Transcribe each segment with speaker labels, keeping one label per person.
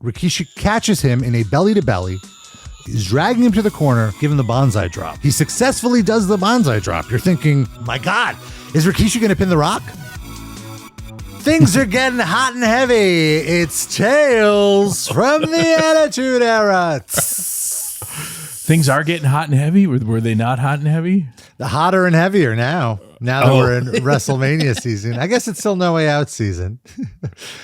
Speaker 1: Rikishi catches him in a belly-to-belly, is dragging him to the corner, give him the bonsai drop. He successfully does the bonsai drop. You're thinking, my God, is Rikishi going to pin The Rock? Things are getting hot and heavy. It's Tales from the Attitude Era.
Speaker 2: Things are getting hot and heavy. Were they not hot and heavy?
Speaker 1: The hotter and heavier now. Now that we're in WrestleMania season. I guess it's still No Way Out season.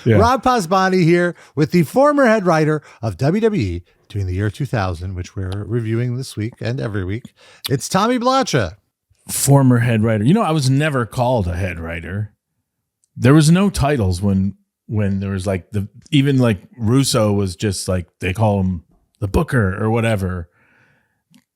Speaker 1: Yeah. Rob Pasbani here with the former head writer of WWE during the year 2000, which we're reviewing this week and every week. It's Tommy Blacha.
Speaker 2: Former head writer. You know, I was never called a head writer. There was no titles when there was like even like Russo was just like, they call him the booker or whatever.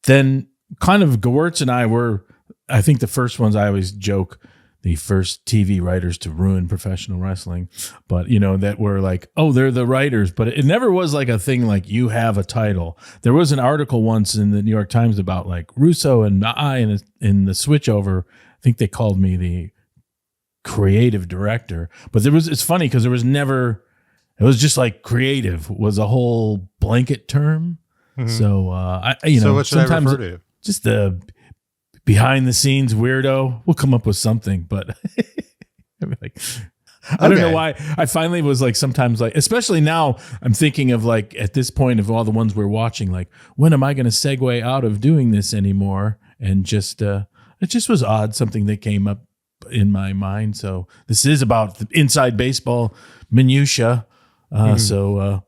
Speaker 2: Then kind of Gewurz and I were, I think the first ones, I always joke, the first TV writers to ruin professional wrestling, but you know, that were like, oh, they're the writers, but it never was like a thing like you have a title. There was an article once in the New York Times about like Russo and I in the switchover. I think they called me the creative director, but it's funny because it was just like creative was a whole blanket term. Mm-hmm. So so what should sometimes I refer to? Just the behind the scenes weirdo. We'll come up with something, but I don't know why. I finally was like, sometimes like, especially now I'm thinking of like at this point of all the ones we're watching, like when am I going to segue out of doing this anymore? And just it just was odd, something that came up in my mind. So this is about the inside baseball minutia. So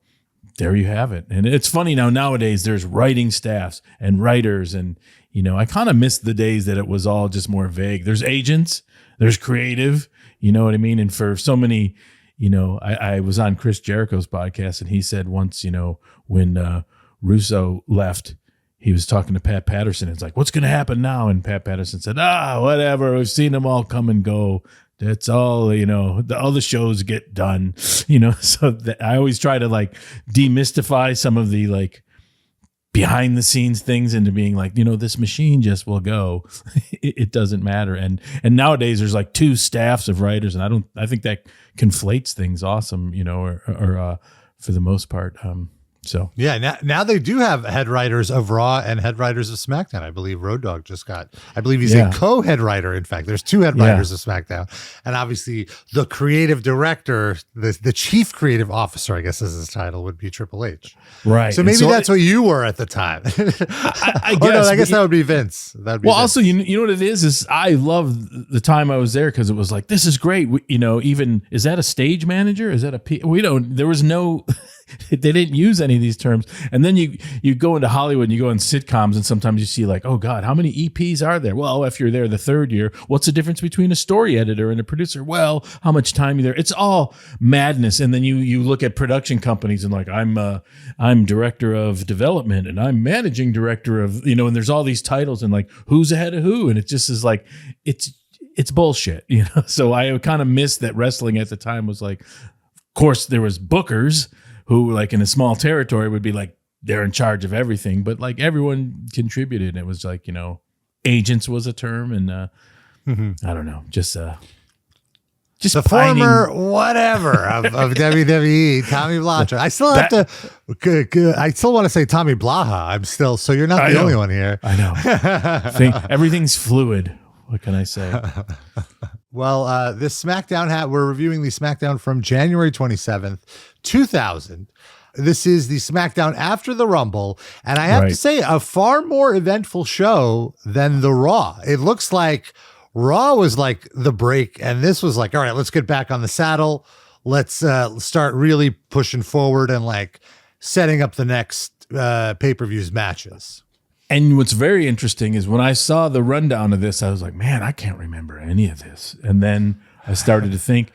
Speaker 2: there you have it. And it's funny nowadays there's writing staffs and writers, and you know, I kind of miss the days that it was all just more vague. There's agents, there's creative, you know what I mean? And for so many, you know, I was on Chris Jericho's podcast, and he said once, you know, when Russo left, he was talking to Pat Patterson. It's like, what's going to happen now? And Pat Patterson said, whatever. We've seen them all come and go. That's all, you know, all the shows get done, you know, so I always try to like demystify some of the like behind the scenes things into being like, you know, this machine just will go. It doesn't matter. And nowadays there's like two staffs of writers, and I think that conflates things awesome, you know, or for the most part. So
Speaker 1: yeah, now they do have head writers of Raw and head writers of SmackDown. I believe Road Dogg I believe he's a co-head writer. In fact, there's two head writers of SmackDown, and obviously the creative director, the chief creative officer, I guess is his title, would be Triple H.
Speaker 2: Right.
Speaker 1: So maybe that's what you were at the time. I guess. I guess that would be Vince. That'd be Vince.
Speaker 2: Also, you know what it is I love the time I was there, because it was like, this is great. You know, even, is that a stage manager? Is that there was no, they didn't use any of these terms. And then you go into Hollywood and you go in sitcoms, and sometimes you see like, oh God, how many EPs are there? Well, if you're there the third year, what's the difference between a story editor and a producer? Well, how much time you're there? It's all madness. And then you look at production companies and like, I'm director of development, and I'm managing director of, you know, and there's all these titles, and like, who's ahead of who? And it just is like, it's bullshit, you know? So I kind of missed that wrestling at the time was like, of course there was bookers who like in a small territory would be like, they're in charge of everything, but like everyone contributed. It was like, you know, agents was a term, and I don't know, just the
Speaker 1: former whatever of WWE, Tommy Blacha. I still have I still want to say Tommy Blacha. So you're not the only one here.
Speaker 2: I know. Everything's fluid. What can I say?
Speaker 1: Well, this SmackDown we're reviewing the SmackDown from January 27th, 2000. This is the SmackDown after the Rumble, and I have to say, a far more eventful show than the Raw. It looks like Raw was like the break, and this was like, all right, let's get back on the saddle. Let's start really pushing forward and like setting up the next pay-per-views matches.
Speaker 2: And what's very interesting is when I saw the rundown of this, I was like, man, I can't remember any of this. And then I started to think,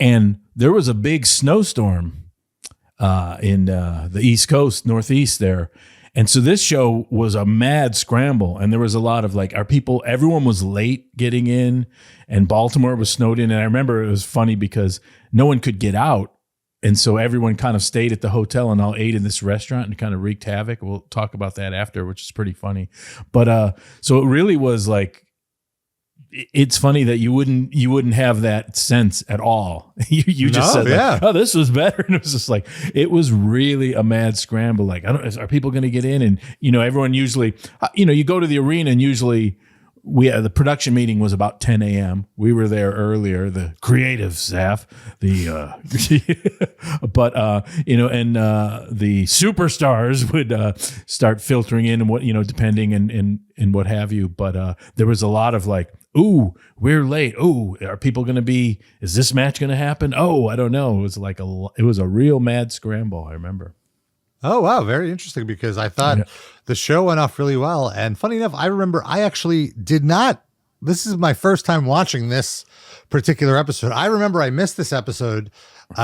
Speaker 2: and there was a big snowstorm in the East Coast, Northeast there. And so this show was a mad scramble. And there was a lot of like, everyone was late getting in, and Baltimore was snowed in. And I remember it was funny because no one could get out. And so everyone kind of stayed at the hotel and all ate in this restaurant and kind of wreaked havoc. We'll talk about that after, which is pretty funny. But so it really was like it's funny that you wouldn't have that sense at all. You just said, like, oh, this was better. And it was just like, it was really a mad scramble. Like, are people going to get in? And, everyone usually, you go to the arena and usually the production meeting was about 10 a.m. We were there earlier, the creative staff, but the superstars would start filtering in and what, depending and what have you. But there was a lot of like, ooh, we're late. Ooh, are people going to be, is this match going to happen? Oh, I don't know. It was a real mad scramble. I remember.
Speaker 1: Oh, wow. Very interesting, because I thought the show went off really well. And funny enough, I remember I actually did not. This is my first time watching this particular episode. I remember I missed this episode,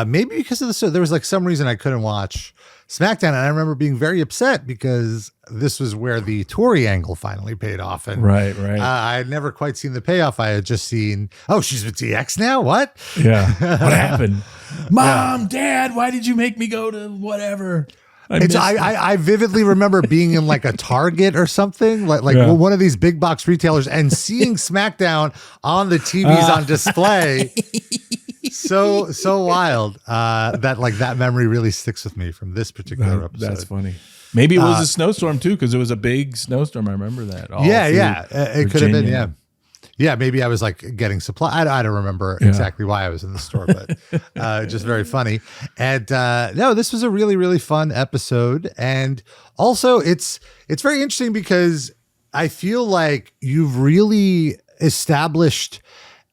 Speaker 1: maybe because of the show. There was like some reason I couldn't watch SmackDown. And I remember being very upset because this was where the Tori angle finally paid off. And
Speaker 2: right.
Speaker 1: I had never quite seen the payoff. I had just seen, oh, she's with DX now? What?
Speaker 2: Yeah. What happened? Mom, Dad, why did you make me go to whatever?
Speaker 1: I vividly remember being in like a Target or something, like one of these big box retailers, and seeing SmackDown on the TVs on display. So wild that like that memory really sticks with me from this particular episode.
Speaker 2: That's funny. Maybe it was a snowstorm too, because it was a big snowstorm. I rember that.
Speaker 1: It could have been. Yeah, maybe I was like getting supply. I don't remember exactly why I was in the store, but just very funny. And no, this was a really, really fun episode. And also it's very interesting because I feel like you've really established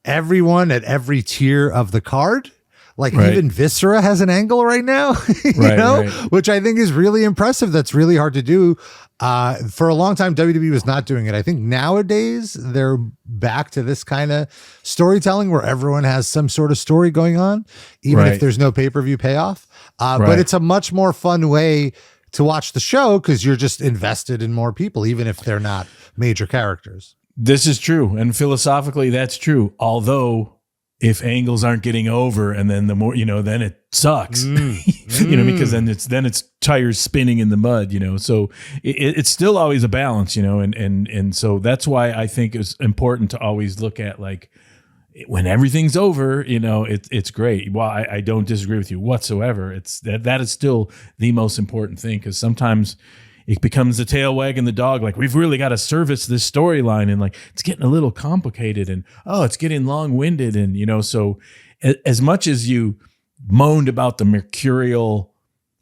Speaker 1: everyone at every tier of the card. Like even Viscera has an angle right now, which I think is really impressive. That's really hard to do. For a long time, WWE was not doing it. I think nowadays they're back to this kind of storytelling where everyone has some sort of story going on, even if there's no pay-per-view payoff. But it's a much more fun way to watch the show because you're just invested in more people, even if they're not major characters.
Speaker 2: This is true. And philosophically, that's true. Although if angles aren't getting over, and then the more, then it sucks, because then it's tires spinning in the mud, so it's still always a balance, and so that's why I think it's important to always look at like when everything's over, it's great. Well, I don't disagree with you whatsoever. It's that is still the most important thing, because sometimes it becomes the tail wagging the dog. Like, we've really got to service this storyline, and like it's getting a little complicated, and it's getting long-winded, and so as much as you moaned about the mercurial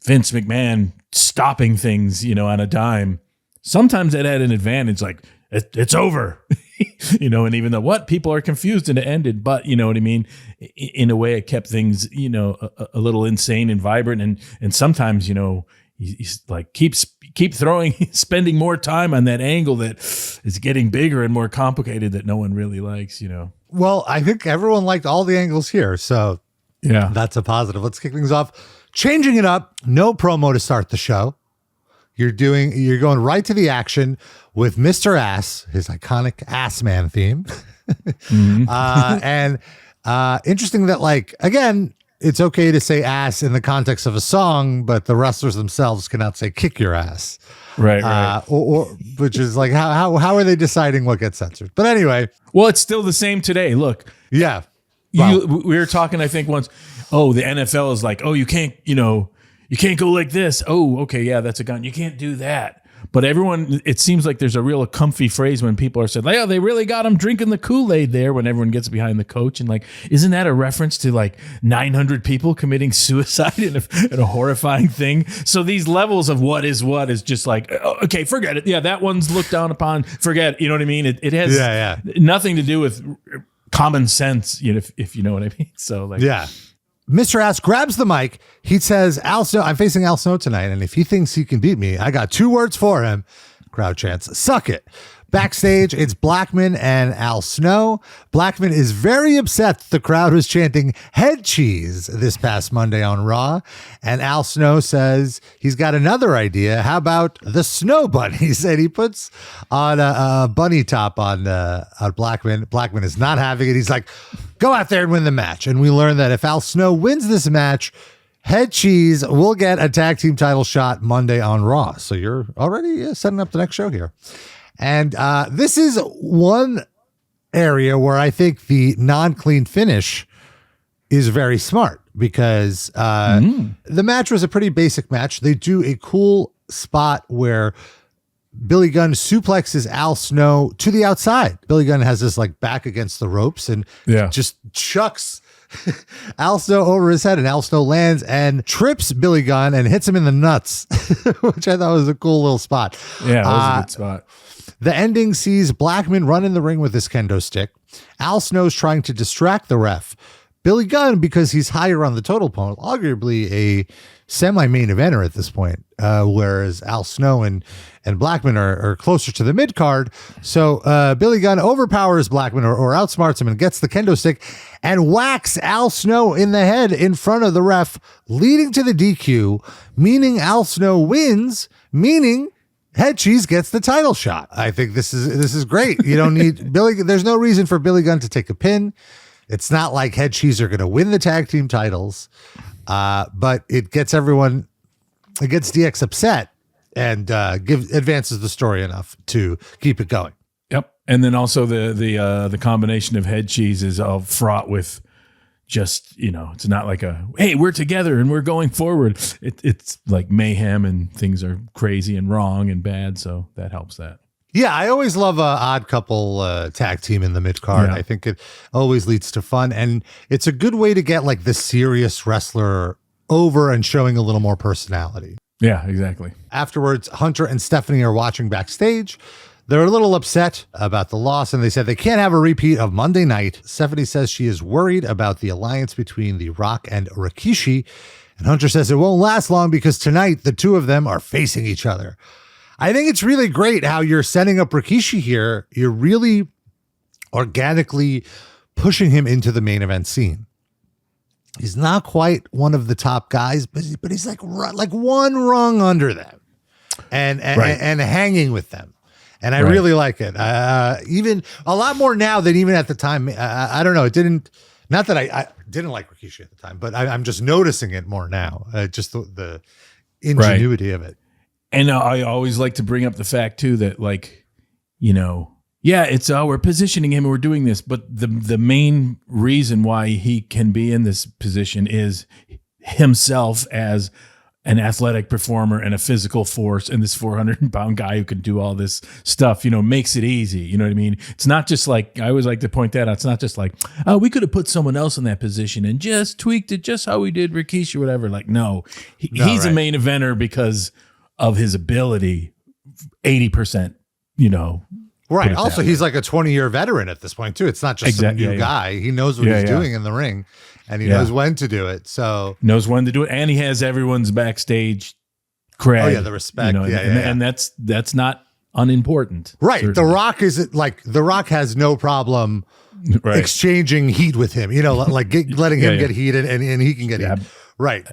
Speaker 2: Vince McMahon stopping things, on a dime, sometimes it had an advantage. Like it's over, and even though people are confused and it ended, but you know what I mean? In a way, it kept things, a little insane and vibrant, and sometimes, he's like keep spending more time on that angle that is getting bigger and more complicated that no one really likes,
Speaker 1: Well, I think everyone liked all the angles here, so yeah, that's a positive. Let's kick things off. Changing it up, no promo to start the show. You're going right to the action with Mr. Ass, his iconic Ass Man theme. And interesting that, like, again, it's okay to say ass in the context of a song, but the wrestlers themselves cannot say kick your ass.
Speaker 2: Right.
Speaker 1: Or which is like, how are they deciding what gets censored? But anyway.
Speaker 2: Well, it's still the same today. Look.
Speaker 1: Yeah.
Speaker 2: Wow. We were talking, I think, once, the NFL is like, you can't, you can't go like this. Oh, okay, yeah, that's a gun. You can't do that. But everyone, it seems like there's a real comfy phrase when people are saying, like, they really got him drinking the Kool-Aid there, when everyone gets behind the coach. And like, isn't that a reference to like 900 people committing suicide in a horrifying thing? So these levels of what is just like, okay, forget it. Yeah, that one's looked down upon. Forget it. You know what I mean? It has nothing to do with common sense, if you know what I mean. So like,
Speaker 1: yeah. Mr. Ass grabs the mic. He says, Al Snow, I'm facing Al Snow tonight, and if he thinks he can beat me, I got 2 words for him. Crowd chants, suck it. Backstage, it's Blackman and Al Snow. Blackman is very upset that the crowd was chanting head cheese this past Monday on Raw. And Al Snow says he's got another idea. How about the Snow Bunnies? And he puts on a bunny top on Blackman. Blackman is not having it. He's like, go out there and win the match. And we learn that if Al Snow wins this match, Head Cheese will get a tag team title shot Monday on Raw. So you're already setting up the next show here. And this is one area where I think the non-clean finish is very smart, because the match was a pretty basic match. They do a cool spot where Billy Gunn suplexes Al Snow to the outside. Billy Gunn has this like back against the ropes and just chucks Al Snow over his head, and Al Snow lands and trips Billy Gunn and hits him in the nuts, which I thought was a cool little spot.
Speaker 2: Yeah, that was a good spot.
Speaker 1: The ending sees Blackman run in the ring with his kendo stick. Al Snow's trying to distract the ref. Billy Gunn, because he's higher on the total pole, arguably a semi-main eventer at this point, whereas Al Snow and Blackman are closer to the mid-card. So Billy Gunn overpowers Blackman or outsmarts him and gets the kendo stick and whacks Al Snow in the head in front of the ref, leading to the DQ, meaning Al Snow wins, meaning Head Cheese gets the title shot. I think this is great. You don't need Billy. There's no reason for Billy Gunn to take a pin. It's not like Head Cheese are going to win the tag team titles, but it gets DX upset and advances the story enough to keep it going.
Speaker 2: Yep, and then also the combination of Head Cheese is all fraught with just, it's not like hey, we're together and we're going forward. It's like mayhem and things are crazy and wrong and bad, so that helps that.
Speaker 1: Yeah, I always love a odd couple tag team in the mid card. Yeah. I think it always leads to fun, and it's a good way to get like the serious wrestler over and showing a little more personality.
Speaker 2: Yeah, exactly.
Speaker 1: Afterwards, Hunter and Stephanie are watching backstage. They're a little upset about the loss, and they said they can't have a repeat of Monday night. Stephanie says she is worried about the alliance between The Rock and Rikishi, and Hunter says it won't last long because tonight the two of them are facing each other. I think it's really great how you're setting up Rikishi here. You're really organically pushing him into the main event scene. He's not quite one of the top guys, but he's like one rung under them and hanging with them. And I really like it. Even a lot more now than even at the time. I don't know. It didn't, not that I didn't like Rikishi at the time, but I'm just noticing it more now. Just the ingenuity of it.
Speaker 2: And I always like to bring up the fact too that it's we're positioning him and we're doing this, but the main reason why he can be in this position is himself as an athletic performer and a physical force, and this 400-pound guy who can do all this stuff, makes it easy. You know what I mean? It's not just like, I always like to point that out. It's not just like, we could have put someone else in that position and just tweaked it just how we did Rikishi or whatever. Like, no, he's a main eventer because of his ability, 80%,
Speaker 1: Right. Also, he's like a 20-year veteran at this point, too. It's not just some new guy. He knows what he's doing in the ring, and he knows when to do it. So
Speaker 2: knows when to do it, and he has everyone's backstage cred.
Speaker 1: Oh, yeah, the respect.
Speaker 2: And that's not unimportant.
Speaker 1: Right. Certainly. The Rock has no problem exchanging heat with him, letting him get heat and he can get heat. Right.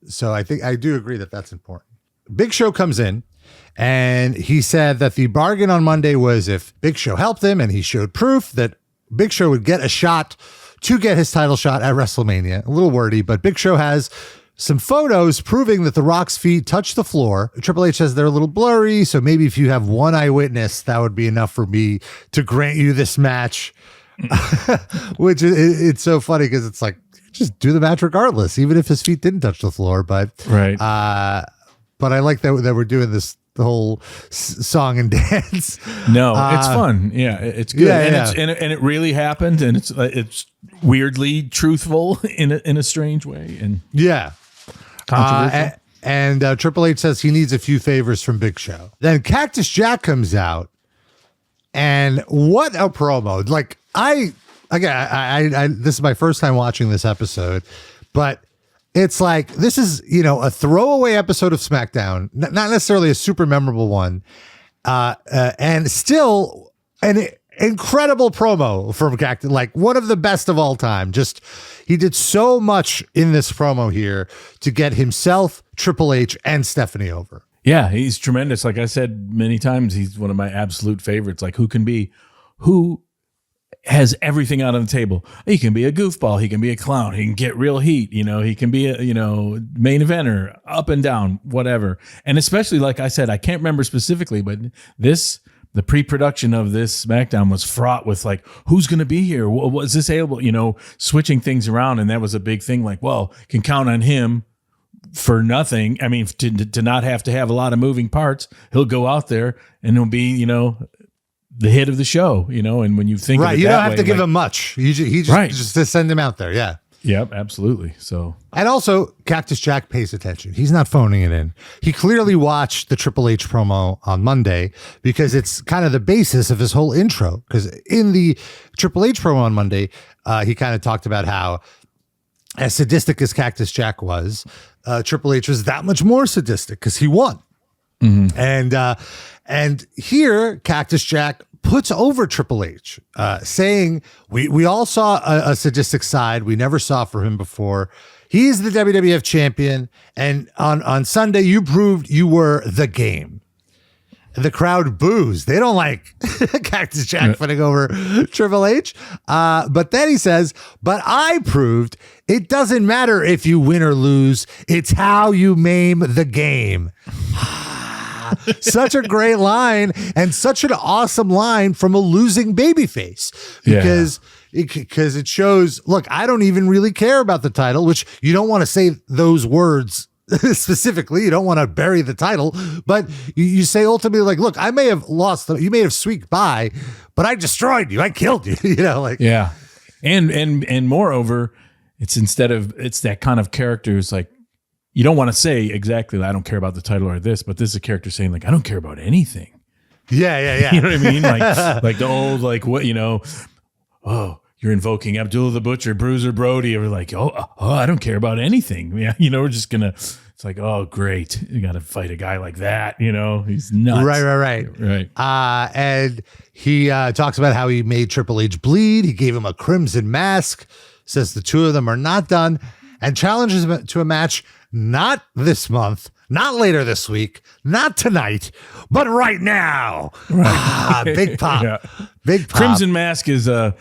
Speaker 1: So I think I do agree that that's important. Big Show comes in, and he said that the bargain on Monday was if Big Show helped him and he showed proof that Big Show would get a shot to get his title shot at WrestleMania. A little wordy, but Big Show has some photos proving that The Rock's feet touched the floor. Triple H says they're a little blurry, so maybe if you have one eyewitness, that would be enough for me to grant you this match. Which it's so funny because it's like, just do the match regardless, even if his feet didn't touch the floor. But but I like that we're doing the whole song and dance.
Speaker 2: No, it's fun. Yeah, it's good. And it really happened, and it's weirdly truthful in a strange way. And controversial.
Speaker 1: And Triple H says he needs a few favors from Big Show. Then Cactus Jack comes out, and what a promo! Like I this is my first time watching this episode, but it's like, this is, a throwaway episode of SmackDown, not necessarily a super memorable one, and still an incredible promo from Cactus, like one of the best of all time. Just, he did so much in this promo here to get himself, Triple H, and Stephanie over.
Speaker 2: Yeah, he's tremendous. Like I said many times, he's one of my absolute favorites. Like, who has everything out on the table. He can be a goofball. He can be a clown. He can get real heat. He can be a, main eventer, up and down, whatever. And especially, like I said, I can't remember specifically, but this the pre-production of this SmackDown was fraught with like, who's going to be here? Was this able, switching things around. And that was a big thing. Like, well, can count on him for nothing. I mean, to not have to have a lot of moving parts. He'll go out there and he'll be, the hit of the show, and when you think of it
Speaker 1: you
Speaker 2: that
Speaker 1: don't have
Speaker 2: way,
Speaker 1: to give him much. He just to send him out there. Yeah.
Speaker 2: Yep, absolutely. So,
Speaker 1: and also Cactus Jack pays attention. He's not phoning it in. He clearly watched the Triple H promo on Monday because it's kind of the basis of his whole intro. Because in the Triple H promo on Monday, he kind of talked about how, as sadistic as Cactus Jack was, Triple H was that much more sadistic because he won. Mm-hmm. And here Cactus Jack puts over Triple H, saying we all saw a sadistic side we never saw from him before. He's the WWF champion, and on Sunday you proved you were the game. The crowd boos. They don't like Cactus Jack putting over Triple H. But then he says, but I proved it doesn't matter if you win or lose. It's how you maim the game. Such a great line, and such an awesome line from a losing babyface, because it shows, look, I don't even really care about the title, which you don't want to say those words specifically. You don't want to bury the title, but you say ultimately, like, look, I may have lost, you may have squeaked by, but I destroyed you. I killed you.
Speaker 2: Yeah. And moreover, it's that kind of character who's like, you don't want to say exactly, I don't care about the title or this, but this is a character saying like, I don't care about anything.
Speaker 1: Yeah.
Speaker 2: You know what I mean? Like the old, like what, oh, you're invoking Abdullah the Butcher, Bruiser Brody, or like, oh, I don't care about anything. Yeah. We're just going to, it's like, oh, great. You got to fight a guy like that. He's nuts.
Speaker 1: Right. And he talks about how he made Triple H bleed. He gave him a crimson mask, says the two of them are not done, and challenges him to a match. Not this month, not later this week, not tonight, but right now. Right. Big pop. Yeah. Big pop.
Speaker 2: Crimson Mask is a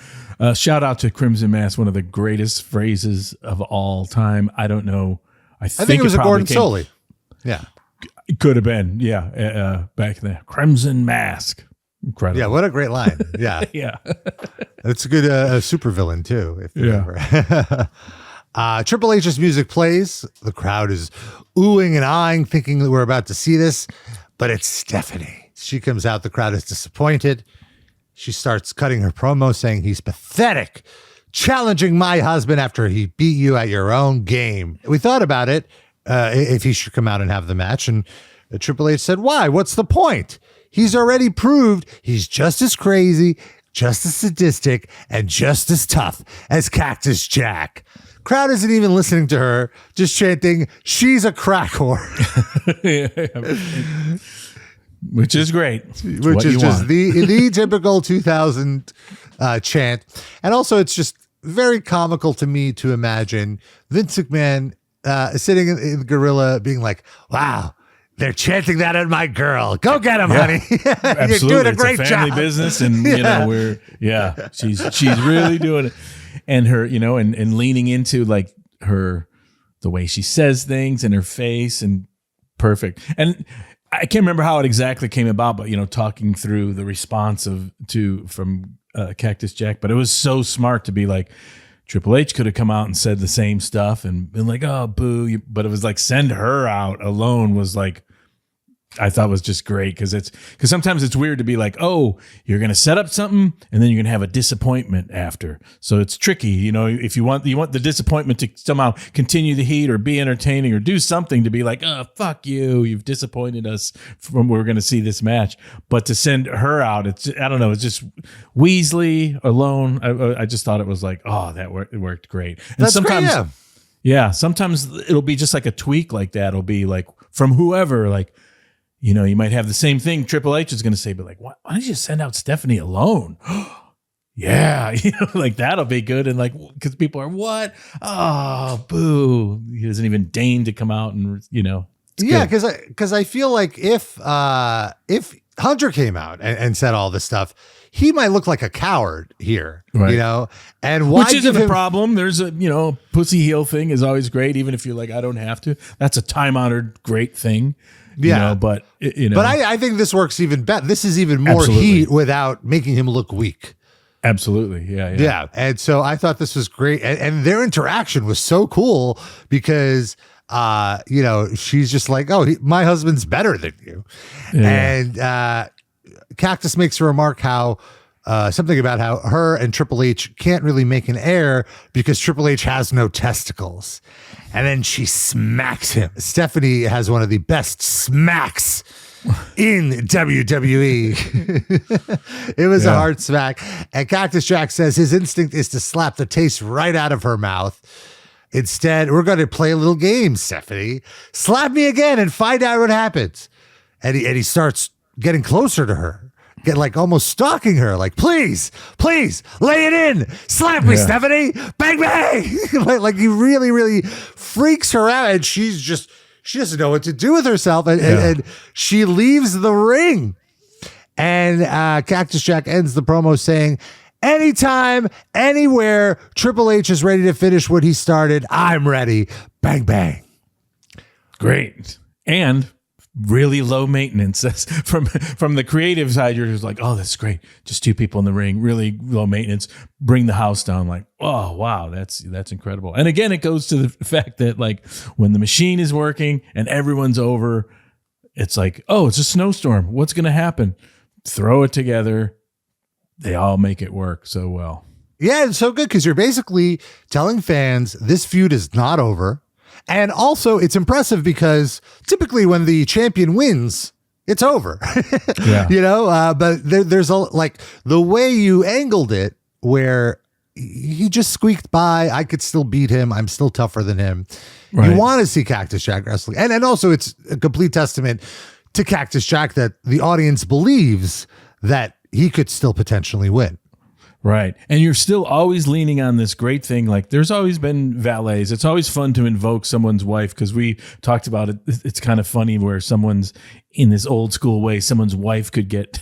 Speaker 2: shout out to Crimson Mask, one of the greatest phrases of all time. I don't know. I think
Speaker 1: it was a Gordon Soley. Yeah.
Speaker 2: It could have been. Yeah. Back then. Crimson Mask. Incredible.
Speaker 1: Yeah. What a great line. Yeah.
Speaker 2: Yeah.
Speaker 1: It's a good supervillain too, if you remember. Triple H's music plays. The crowd is oohing and eyeing, thinking that we're about to see this, but it's Stephanie. She comes out. The crowd is disappointed. She starts cutting her promo saying he's pathetic, challenging my husband after he beat you at your own game. We thought about it, if he should come out and have the match, and Triple H said, why? What's the point? He's already proved he's just as crazy, just as sadistic, and just as tough as Cactus Jack. Crowd isn't even listening to her, just chanting, she's a crack whore.
Speaker 2: Which is great.
Speaker 1: Which is just the typical 2000 chant. And also, it's just very comical to me to imagine Vince McMahon sitting in the gorilla being like, wow, they're chanting that at my girl. Go get him, honey.
Speaker 2: Absolutely.
Speaker 1: You're doing a great
Speaker 2: it's a family
Speaker 1: job.
Speaker 2: business, and she's really doing it. And her, and leaning into like the way she says things and her face, and perfect. And I can't remember how it exactly came about, but talking through the response from Cactus Jack, but it was so smart to be like, Triple H could have come out and said the same stuff and been like, oh, boo. But it was like, send her out alone was like, I thought was just great, because sometimes it's weird to be like, oh, you're going to set up something and then you're going to have a disappointment after. So it's tricky, if you want the disappointment to somehow continue the heat or be entertaining or do something to be like, oh, fuck you, you've disappointed us from we're going to see this match. But to send her out, it's just Weasley alone. I just thought it was like, oh, it worked great. And
Speaker 1: that's
Speaker 2: sometimes,
Speaker 1: great, yeah.
Speaker 2: Sometimes it'll be just like a tweak like that. It'll be like from whoever, like, you might have the same thing Triple H is going to say, but like, why don't you send out Stephanie alone? Yeah, like that'll be good. And like, because people are, what? Oh, boo. He doesn't even deign to come out and,
Speaker 1: Yeah, because I feel like if Hunter came out and said all this stuff, he might look like a coward here,
Speaker 2: right.
Speaker 1: you know, and why
Speaker 2: which isn't a problem. There's a, pussy heel thing is always great. Even if you're like, I don't have to, that's a time honored great thing.
Speaker 1: Yeah.
Speaker 2: But
Speaker 1: I think this works even better. This is even more heat without making him look weak.
Speaker 2: Absolutely. Yeah.
Speaker 1: And so I thought this was great. And their interaction was so cool because, she's just like, oh, my husband's better than you. Yeah. And, Cactus makes a remark something about how her and Triple H can't really make an heir because Triple H has no testicles. And then she smacks him. Stephanie has one of the best smacks in WWE. It was a hard smack. And Cactus Jack says his instinct is to slap the taste right out of her mouth. Instead, we're going to play a little game, Stephanie. Slap me again and find out what happens. And he starts getting closer to her. Get like almost stalking her, like, please, lay it in. Slap me, Stephanie. Bang, bang. like he really, really freaks her out. And she doesn't know what to do with herself. And she leaves the ring. And Cactus Jack ends the promo saying, anytime, anywhere, Triple H is ready to finish what he started. I'm ready. Bang, bang.
Speaker 2: Great. And really low maintenance. That's from the creative side. You're just like, oh, that's great. Just two people in the ring, really low maintenance. Bring the house down. Like, oh wow, that's incredible. And again, it goes to the fact that like when the machine is working and everyone's over, it's like, oh, it's a snowstorm. What's going to happen? Throw it together. They all make it work so well.
Speaker 1: Yeah, it's so good because you're basically telling fans this feud is not over. And also, it's impressive because typically when the champion wins, it's over. But there's like the way you angled it where he just squeaked by. I could still beat him. I'm still tougher than him. Right. You want to see Cactus Jack wrestling. And also, it's a complete testament to Cactus Jack that the audience believes that he could still potentially win.
Speaker 2: Right. And you're still always leaning on this great thing. Like there's always been valets. It's always fun to invoke someone's wife because we talked about it. It's kind of funny where someone's in this old school way, someone's wife could get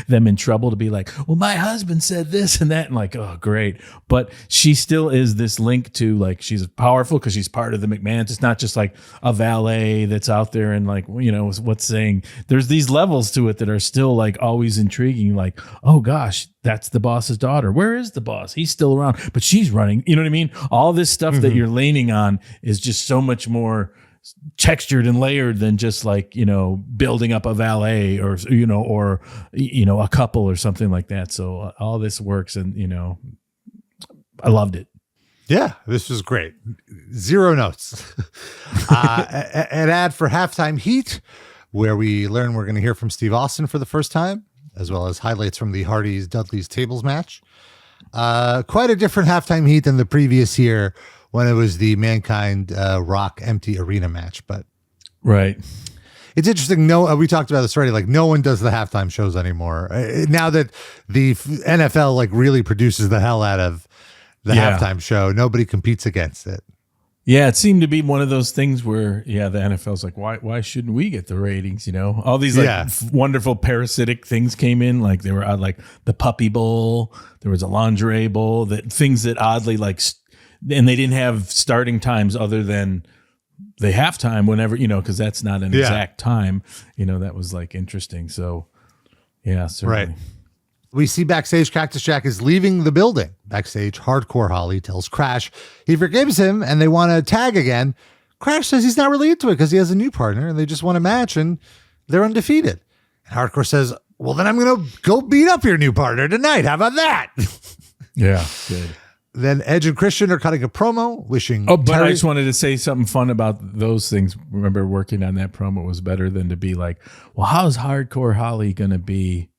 Speaker 2: them in trouble to be like, well, my husband said this and that. And like, oh, great. But she still is this link to like, she's powerful because she's part of the McMahons. It's not just like a valet that's out there and like, what's saying. There's these levels to it that are still like always intriguing. Like, oh gosh, that's the boss's daughter. Where is the boss? He's still around, but she's running. You know what I mean? All this stuff that you're leaning on is just so much more textured and layered than just like, building up a valet or a couple or something like that. So all this works and, I loved it.
Speaker 1: Yeah, this was great. 0 notes. An ad for Halftime Heat, where we learn we're going to hear from Steve Austin for the first time, as well as highlights from the Hardys Dudleys tables match. Quite a different Halftime Heat than the previous year when it was the Mankind Rock empty arena match. But
Speaker 2: right.
Speaker 1: It's interesting. We talked about this already. Like no one does the halftime shows anymore. Now that the NFL like really produces the hell out of the halftime show, nobody competes against it.
Speaker 2: Yeah, it seemed to be one of those things where, the NFL's like, why shouldn't we get the ratings? All these wonderful parasitic things came in. Like they were like the Puppy Bowl. There was a lingerie bowl. Things that oddly like, and they didn't have starting times other than the halftime whenever, because that's not an exact time. That was like interesting. So, yeah, certainly.
Speaker 1: Right. We see backstage Cactus Jack is leaving the building. Backstage, Hardcore Holly tells Crash he forgives him and they want to tag again. Crash says he's not really into it because he has a new partner and they just want a match and they're undefeated. And Hardcore says, well, then I'm going to go beat up your new partner tonight. How about that?
Speaker 2: Yeah, good.
Speaker 1: Then Edge and Christian are cutting a promo, wishing.
Speaker 2: Oh, but I just wanted to say something fun about those things. Remember, working on that promo was better than to be like, well, how's Hardcore Holly going to be,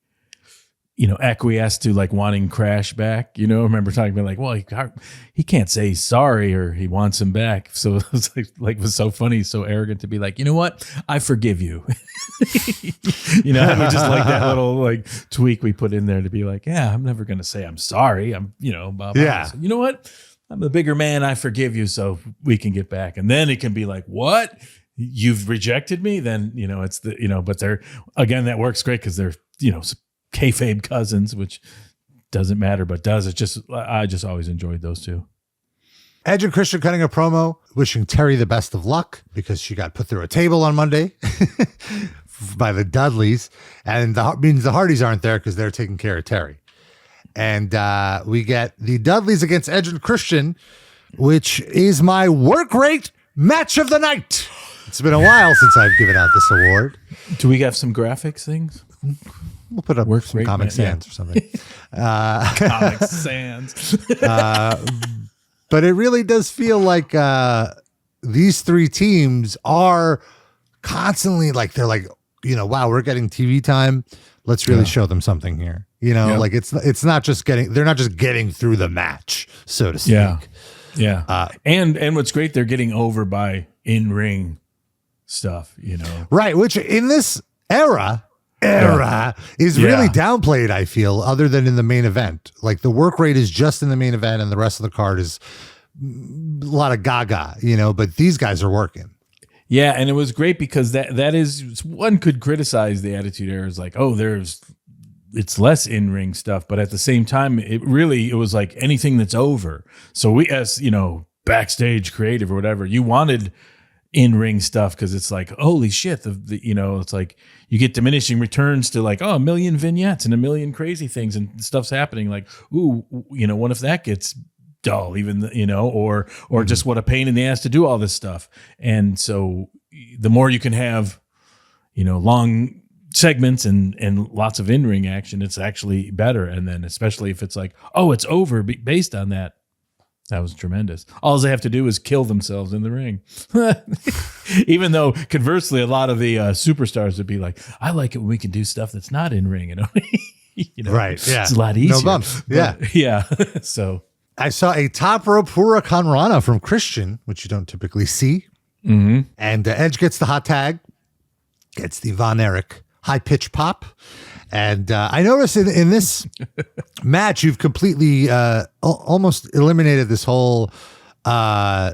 Speaker 2: acquiesce to like wanting Crash back? Remember talking about like, well, he can't say he's sorry or he wants him back. So it was like it was so funny, so arrogant to be like, you know what? I forgive you. I just like that little like tweak we put in there to be like, yeah, I'm never going to say I'm sorry. I'm, blah, blah.
Speaker 1: Yeah.
Speaker 2: So, you know what? I'm the bigger man. I forgive you so we can get back. And then it can be like, what? you've rejected me, then, it's but they're, again, that works great because they're, kayfabe cousins, which doesn't matter, but does. I just always enjoyed those two.
Speaker 1: Edge and Christian cutting a promo, wishing Terry the best of luck because she got put through a table on Monday by the Dudleys. And means the Hardys aren't there because they're taking care of Terry. And we get the Dudleys against Edge and Christian, which is my work rate match of the night. It's been a while since I've given out this award.
Speaker 2: Do we have some graphics things?
Speaker 1: We'll put up some Comic Sans or something.
Speaker 2: Comic Sans.
Speaker 1: But it really does feel like these three teams are constantly like, they're like, wow, we're getting TV time. Let's really show them something here. Like it's not just they're not just getting through the match, so to speak.
Speaker 2: Yeah. And what's great, they're getting over by in-ring stuff,
Speaker 1: Right, which in this era is really downplayed, I feel, other than in the main event. Like the work rate is just in the main event and the rest of the card is a lot of gaga, but these guys are working.
Speaker 2: Yeah, and it was great because that is, one could criticize the Attitude Era as like, it's less in-ring stuff, but at the same time, it was like anything that's over. So we, as backstage creative or whatever, you wanted in-ring stuff because it's like, holy shit, it's like you get diminishing returns to like, a million vignettes and a million crazy things and stuff's happening. Like, what if that gets dull, even, or just what a pain in the ass to do all this stuff. And so the more you can have, long segments and lots of in-ring action, it's actually better. And then especially if it's like, it's over based on that. That was tremendous. All they have to do is kill themselves in the ring. Even though conversely, a lot of the superstars would be like, I like it when we can do stuff that's not in ring.
Speaker 1: Right. Yeah.
Speaker 2: It's a lot easier.
Speaker 1: No bumps.
Speaker 2: Yeah. So
Speaker 1: I saw a top rope Huracan Rana from Christian, which you don't typically see.
Speaker 2: Mm-hmm.
Speaker 1: And Edge gets the hot tag, gets the Von Erich high pitch pop. And I noticed in this match, you've completely almost eliminated this whole Val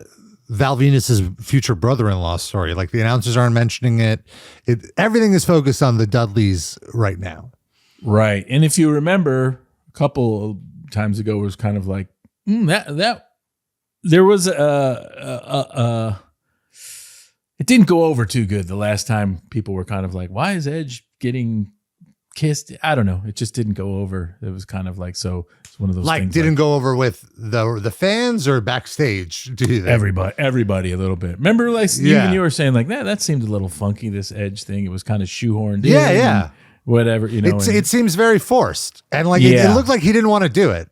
Speaker 1: Venus's future brother-in-law story. Like the announcers aren't mentioning it. Everything is focused on the Dudleys right now. Right.
Speaker 2: And if you remember a couple times ago, it was kind of like that there was it didn't go over too good the last time. People were kind of like, why is Edge getting kissed? I don't know. It just didn't go over. It was kind of like, so it's one of those things.
Speaker 1: Didn't go over with the fans or backstage?
Speaker 2: Everybody a little bit. Remember, like even you were saying like that seemed a little funky, this Edge thing. It was kind of shoehorned in.
Speaker 1: Yeah.
Speaker 2: Whatever,
Speaker 1: it seems very forced. And like it looked like he didn't want to do it.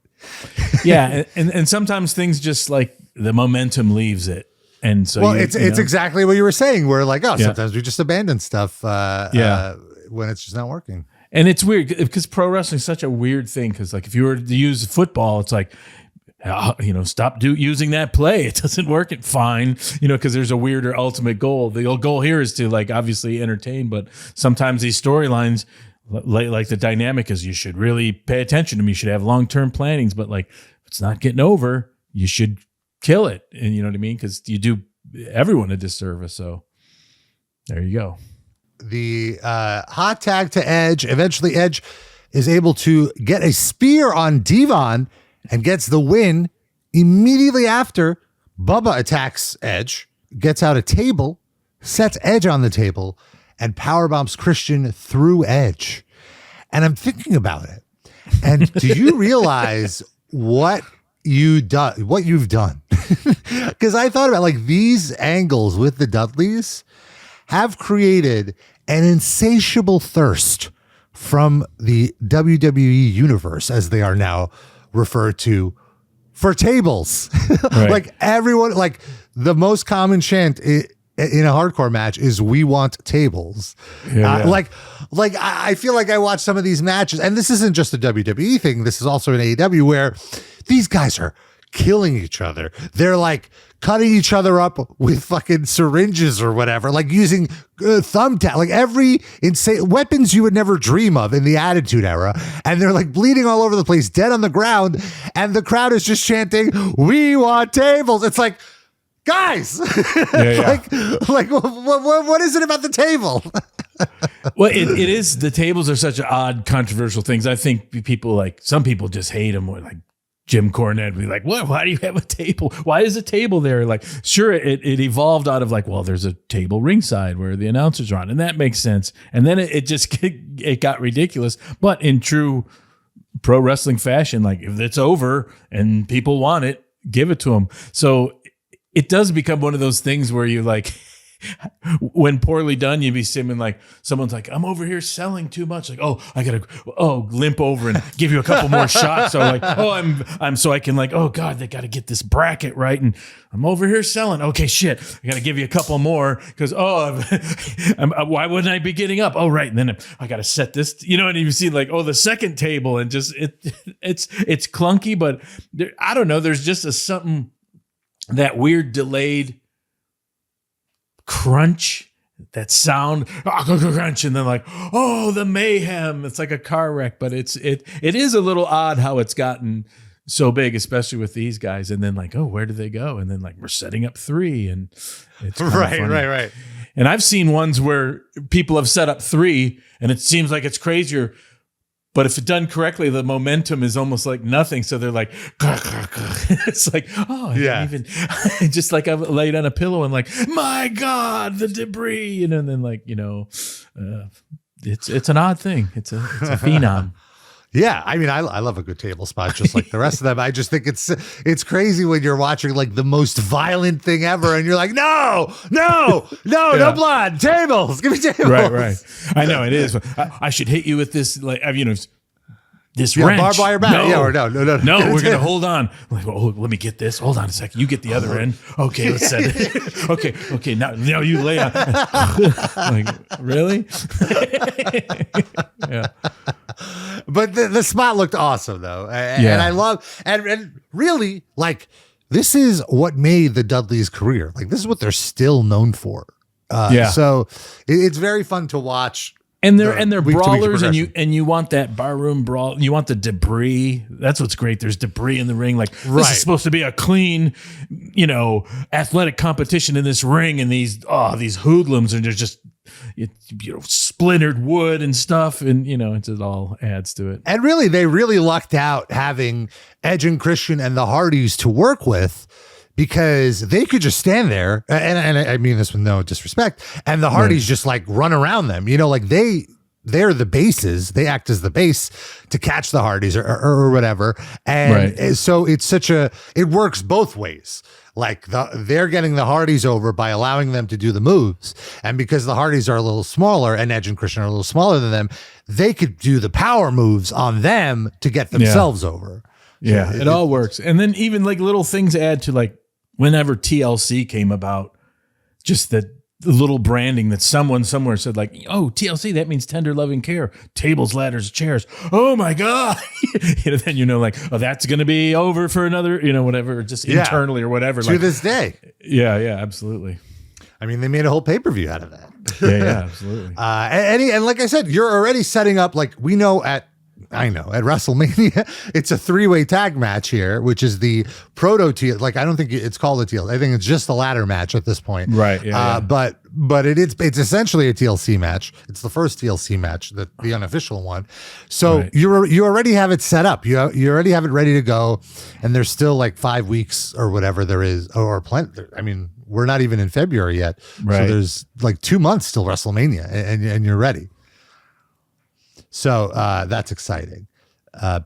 Speaker 2: Yeah. And sometimes things just like the momentum leaves it. And so
Speaker 1: it's exactly what you were saying. We're like, sometimes we just abandon stuff when it's just not working.
Speaker 2: And it's weird because pro wrestling is such a weird thing. Because like if you were to use football, it's like, stop using that play. It doesn't work. It fine. Because there's a weirder ultimate goal. The goal here is to like obviously entertain, but sometimes these storylines, like the dynamic is you should really pay attention to them. You should have long-term plannings, but like if it's not getting over, you should kill it. And you know what I mean? Because you do everyone a disservice. So there you go.
Speaker 1: The hot tag to Edge. Eventually, Edge is able to get a spear on Devon and gets the win. Immediately after, Bubba attacks Edge, gets out a table, sets Edge on the table, and powerbombs Christian through Edge. And I'm thinking about it. And do you realize what you've done? Because I thought about like these angles with the Dudleys have created an insatiable thirst from the WWE universe, as they are now referred to, for tables. Right. Like everyone, like the most common chant in a hardcore match is "We want tables." Like I feel like I watch some of these matches, and this isn't just a WWE thing. This is also an AEW where these guys are killing each other. They're like cutting each other up with fucking syringes or whatever, like using thumbtack, like every insane weapons you would never dream of in the Attitude Era. And they're like bleeding all over the place, dead on the ground. And the crowd is just chanting, "We want tables." It's like, guys,
Speaker 2: Yeah.
Speaker 1: like what is it about the table?
Speaker 2: Well, it is. The tables are such odd, controversial things. I think some people just hate them. Like Jim Cornette would be like, "What? Why do you have a table? Why is a table there?" Like, sure, it evolved out of like, well, there's a table ringside where the announcers are on, and that makes sense. And then it just it got ridiculous. But in true pro wrestling fashion, like if it's over and people want it, give it to them. So it does become one of those things where you like. When poorly done, you'd be sitting like someone's like, I'm over here selling too much. Like, oh, I gotta limp over and give you a couple more shots. So like, I'm so I can like, oh God, they gotta get this bracket right. And I'm over here selling. Okay, shit. I gotta give you a couple more because why wouldn't I be getting up? Oh, right. And then I gotta set this, and you see like, the second table and just it's clunky, but I don't know. There's just something that weird delayed crunch, that sound, crunch, and then like, the mayhem. It's like a car wreck, but it is a little odd how it's gotten so big, especially with these guys. And then like, where do they go? And then like, we're setting up 3, and it's
Speaker 1: right.
Speaker 2: And I've seen ones where people have set up 3, and it seems like it's crazier. But if it's done correctly, the momentum is almost like nothing. So they're like, it's like, I didn't even, just like I've laid on a pillow and like, my God, the debris. And then like, it's an odd thing. It's a phenom.
Speaker 1: Yeah, I mean, I love a good table spot, just like the rest of them. I just think it's crazy when you're watching like the most violent thing ever, and you're like, no blood, tables, give me tables.
Speaker 2: Right. I know it is. I should hit you with this, like, this wrench.
Speaker 1: Barbed wire bat. No,
Speaker 2: No, we're gonna hold on. I'm like, let me get this. Hold on a second. You get the other end. Okay, let's set it. Okay. Now you lay on. Like, really? Yeah.
Speaker 1: But the spot looked awesome though, and I love and really like this is what made the Dudleys' career. Like this is what they're still known for. So it's very fun to watch.
Speaker 2: And they're brawlers, and you want that barroom brawl. You want the debris. That's what's great. There's debris in the ring. Like this is supposed to be a clean, athletic competition in this ring, and these hoodlums, and there's just splintered wood and stuff, and it all adds to it.
Speaker 1: And really, they really lucked out having Edge and Christian and the Hardys to work with, because they could just stand there, and I mean this with no disrespect, and the Hardys just like run around them. Like they're the bases. They act as the base to catch the Hardys or whatever. And so it works both ways. Like they're getting the Hardys over by allowing them to do the moves. And because the Hardys are a little smaller and Edge and Christian are a little smaller than them, they could do the power moves on them to get themselves over.
Speaker 2: Yeah, it all works. And then even like little things add to like whenever TLC came about, just the little branding that someone somewhere said like, TLC, that means tender loving care, tables, ladders, chairs. Oh my God. Then like, that's going to be over for another, whatever, just internally or whatever.
Speaker 1: To this day.
Speaker 2: Yeah, absolutely.
Speaker 1: I mean, they made a whole pay-per-view out of that.
Speaker 2: Yeah, absolutely.
Speaker 1: And like I said, you're already setting up, like we know at WrestleMania, it's a 3-way tag match here, which is the proto TL. Like, I don't think it's called a TL. I think it's just a ladder match at this point.
Speaker 2: Right. Yeah.
Speaker 1: But it's essentially a TLC match. It's the first TLC match, the unofficial one. So you already have it set up. You already have it ready to go. And there's still like 5 weeks or whatever there is, or plenty. I mean, we're not even in February yet. Right. So there's like 2 months till WrestleMania, and you're ready. So that's exciting.